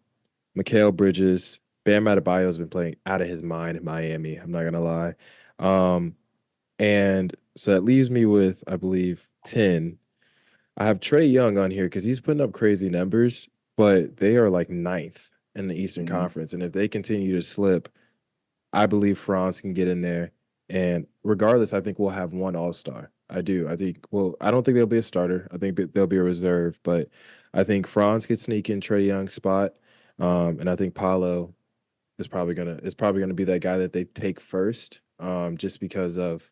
Mikal Bridges, Bam Adebayo's been playing out of his mind in Miami. I'm not gonna lie. And so that leaves me with, I believe, 10. I have Trae Young on here because he's putting up crazy numbers, but they are like 9th in the Eastern Conference. And if they continue to slip, I believe Franz can get in there. And regardless, I think we'll have one All-Star. I do. I don't think there'll be a starter. I think there'll be a reserve, but I think Franz could sneak in Trae Young's spot. And I think Paolo is probably gonna be that guy that they take first, just because of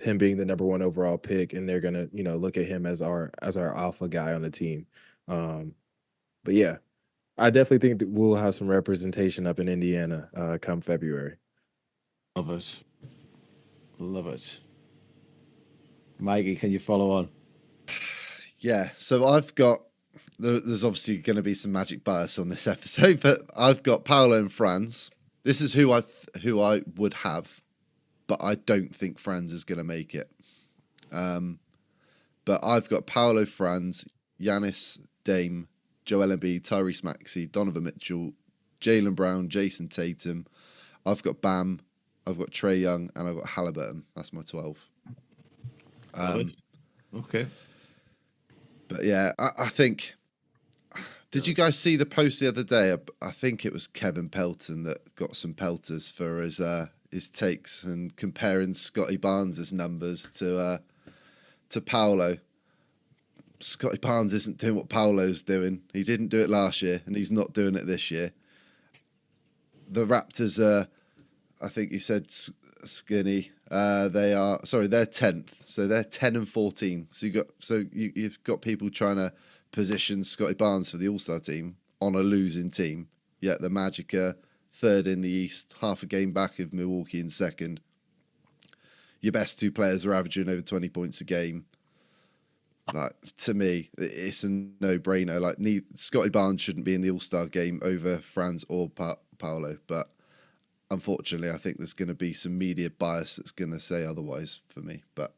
him being the number one overall pick, and they're gonna, look at him as our alpha guy on the team. But yeah, I definitely think that we'll have some representation up in Indiana come February. Love it. Love it. Mikey, can you follow on? Yeah, so there's obviously going to be some Magic bias on this episode, but I've got Paolo and Franz. This is who I would have, but I don't think Franz is going to make it. But I've got Paolo, Franz, Giannis, Dame, Joel Embiid, Tyrese Maxey, Donovan Mitchell, Jaylen Brown, Jason Tatum. I've got Bam, I've got Trae Young, and I've got Halliburton. That's my 12. Okay. But yeah, I think. Did you guys see the post the other day? I think it was Kevin Pelton that got some pelters for his takes and comparing Scotty Barnes' numbers to Paolo. Scotty Barnes isn't doing what Paolo's doing. He didn't do it last year, and he's not doing it this year. The Raptors are, I think you said, Skinny. They're 10th, so they're 10 and 14. So you've got people trying to position Scotty Barnes for the All-Star team on a losing team. Yet the Magic are third in the East, half a game back of Milwaukee in second. Your best two players are averaging over 20 points a game. Like, to me, it's a no-brainer. Like, Scotty Barnes shouldn't be in the All-Star game over Franz or Paolo, but unfortunately, I think there's going to be some media bias that's going to say otherwise for me. But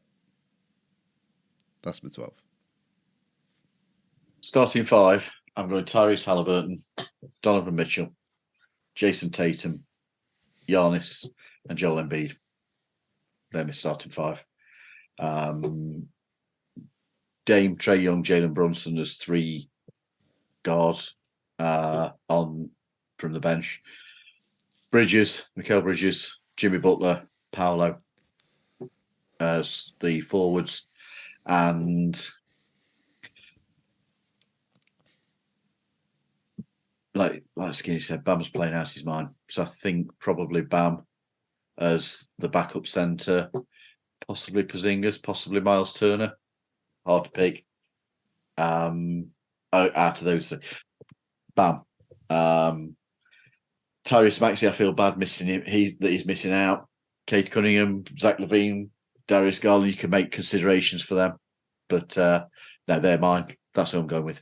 that's my 12. Starting 5, I'm going Tyrese Halliburton, Donovan Mitchell, Jason Tatum, Giannis, and Joel Embiid. They're my starting 5. Dame, Trae Young, Jalen Brunson as 3 guards on from the bench. Mikal Bridges, Jimmy Butler, Paolo as the forwards, and like Skinny said, Bam's playing out his mind. So I think probably Bam as the backup centre, possibly Porzingis, possibly Miles Turner. Hard to pick. Out of those three. Bam. Tyrese Maxey, I feel bad missing him. He's missing out. Cade Cunningham, Zach LaVine, Darius Garland, you can make considerations for them. But no, they're mine. That's who I'm going with.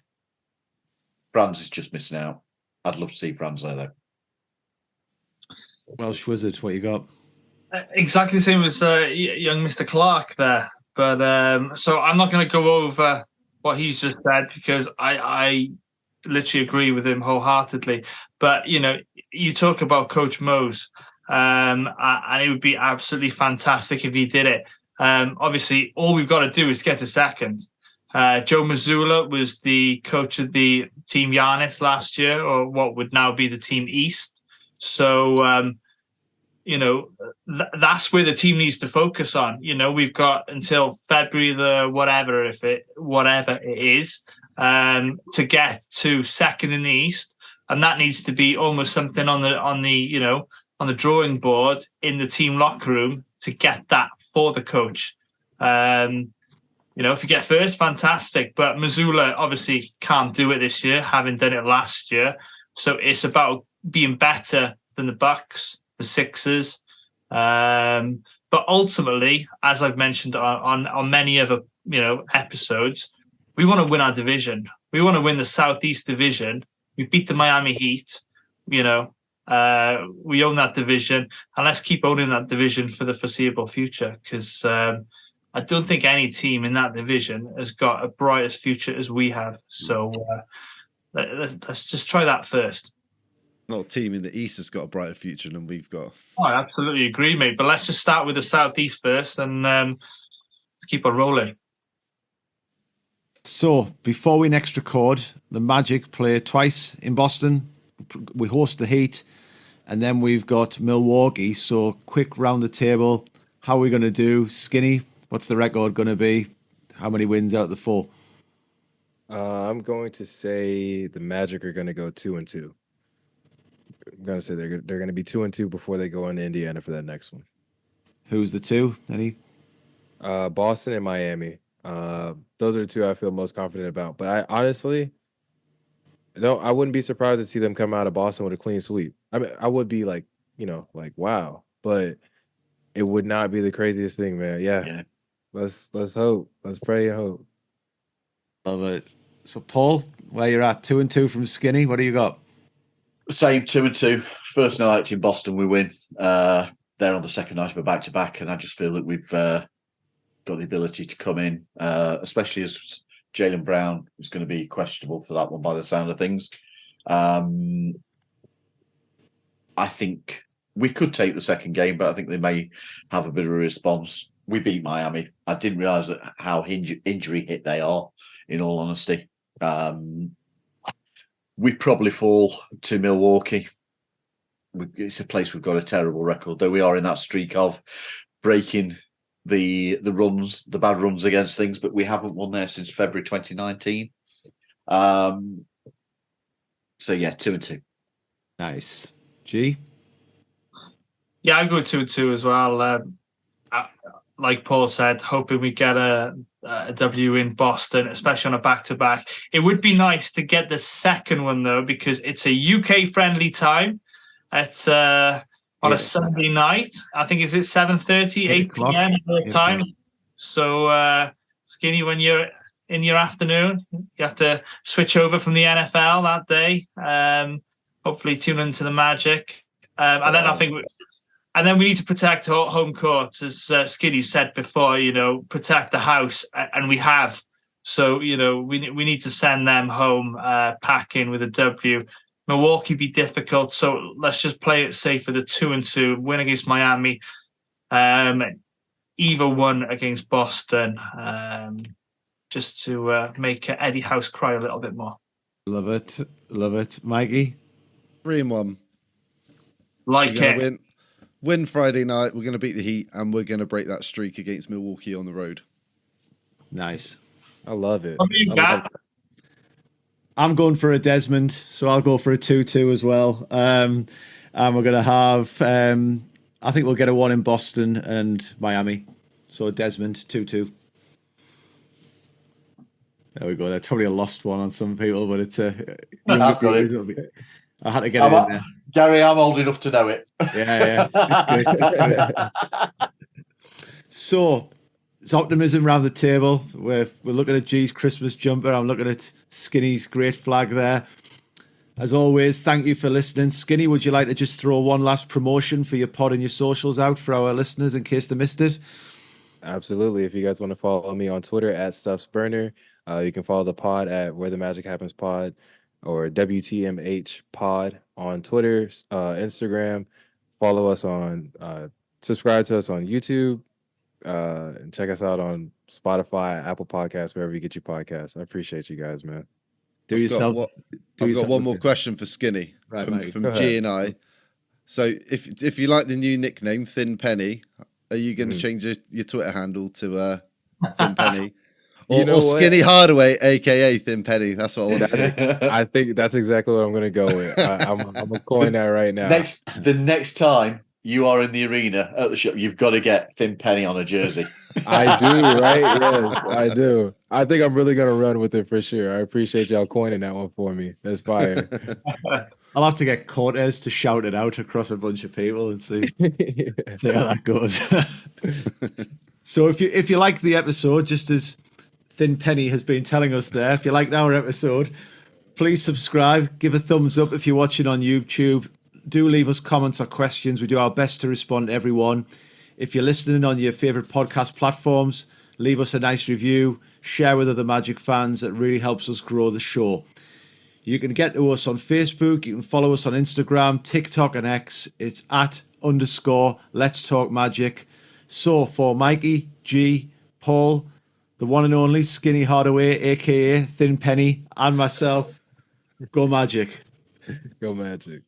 Franz is just missing out. I'd love to see Franz there, though. Welsh Wizard, what you got? Exactly the same as young Mr. Clark there. But so I'm not going to go over what he's just said because I literally agree with him wholeheartedly. But, you talk about Coach Mose, and it would be absolutely fantastic if he did it. Obviously, all we've got to do is get a second. Joe Mazzulla was the coach of the Team Giannis last year, or what would now be the Team East. So, that's where the team needs to focus on. We've got until February whatever it is, to get to second in the East, and that needs to be almost something on the drawing board in the team locker room to get that for the coach. If you get first, fantastic. But Mazzulla obviously can't do it this year, having done it last year. So it's about being better than the Bucks, the Sixers. But ultimately, as I've mentioned on many other episodes, we want to win our division. We want to win the Southeast Division. We beat the Miami Heat. We own that division, and let's keep owning that division for the foreseeable future. Because I don't think any team in that division has got a bright as future as we have. So let's just try that first. Not a team in the East has got a brighter future than we've got. Oh, I absolutely agree, mate. But let's just start with the Southeast first, and let's keep on rolling. So, before we next record, the Magic play twice in Boston. We host the Heat, and then we've got Milwaukee. So, quick round the table. How are we going to do? Skinny, what's the record going to be? How many wins out of the 4? I'm going to say the Magic are going to go 2-2. gonna say they're gonna be 2-2 before they go into Indiana for that next one. Who's the two? Any? Boston and Miami. Those are the two I feel most confident about. But I honestly, I wouldn't be surprised to see them come out of Boston with a clean sweep. I mean, I would be like, wow, but it would not be the craziest thing, man. Yeah. Let's hope. Let's pray and hope. Love it. So, Paul, where you're at, 2-2 from Skinny. What do you got? Same 2-2. First night in Boston, we win. They're on the second night of a back-to-back, and I just feel that we've got the ability to come in, especially as Jaylen Brown is going to be questionable for that one by the sound of things. I think we could take the second game, but I think they may have a bit of a response. We beat Miami. I didn't realize how injury hit they are, in all honesty. We probably fall to Milwaukee. It's a place we've got a terrible record, though we are in that streak of breaking the runs, the bad runs against things, but we haven't won there since February 2019. So yeah, 2-2. Nice. G? Yeah, I go 2-2 as well. Like Paul said, hoping we get a W in Boston, especially on a back-to-back. It would be nice to get the second one, though, because it's a UK-friendly time. It's on a Sunday night. I think, is it 7:30, 8 p.m. time? So, Skinny, when you're in your afternoon, you have to switch over from the NFL that day. Hopefully tune into the Magic. And then I think... And then we need to protect home courts, as Skinny said before, protect the house, and we have. So, we need to send them home packing with a W. Milwaukee be difficult, so let's just play it safe for the 2-2, win against Miami, either one against Boston, just to make Eddie House cry a little bit more. Love it. Love it. Mikey? 3-1. Like it. Win Friday night, we're going to beat the Heat, and we're going to break that streak against Milwaukee on the road. Nice. I love it. I'm going for a Desmond, so I'll go for a 2-2 as well. And we're going to have, I think we'll get a 1 in Boston and Miami. So a Desmond, 2-2. There we go. That's probably a lost one on some people, but it's a... I've got it. I had to get it in there. Gary, I'm old enough to know it. Yeah. It's good. So, it's optimism around the table. We're looking at G's Christmas jumper. I'm looking at Skinny's great flag there. As always, thank you for listening. Skinny, would you like to just throw one last promotion for your pod and your socials out for our listeners in case they missed it? Absolutely. If you guys want to follow me on Twitter at StuffsBurner, you can follow the pod at Where the Magic Happens Pod, or WTMH Pod on Twitter, Instagram. Follow us on, subscribe to us on YouTube, and check us out on Spotify, Apple Podcasts, wherever you get your podcasts. I appreciate you guys, man. I've got one more question for Skinny from G and I. So if you like the new nickname, Thin Penny, are you going to change your Twitter handle to Thin Penny? Or Skinny Hardaway, aka Thin Penny. That's what I want to say. I think that's exactly what I'm going to go with. I'm going to coin that right now. The next time you are in the arena at the shop, you've got to get Thin Penny on a jersey. I do, right? Yes, I do. I think I'm really going to run with it for sure. I appreciate y'all coining that one for me. That's fire. I'll have to get Cortez to shout it out across a bunch of people and see how that goes. So if you like the episode, just as Thin Penny has been telling us there, if you liked our episode, please subscribe, give a thumbs up if you're watching on YouTube. Do leave us comments or questions. We do our best to respond to everyone. If you're listening on your favorite podcast platforms, leave us a nice review, share with other Magic fans. It really helps us grow the show. You can get to us on Facebook. You can follow us on Instagram, TikTok, and X. It's @_Let's Talk Magic. So for Mikey, G, Paul, the one and only Skinny Hardaway, aka Thin Penny, and myself, go Magic. Go Magic.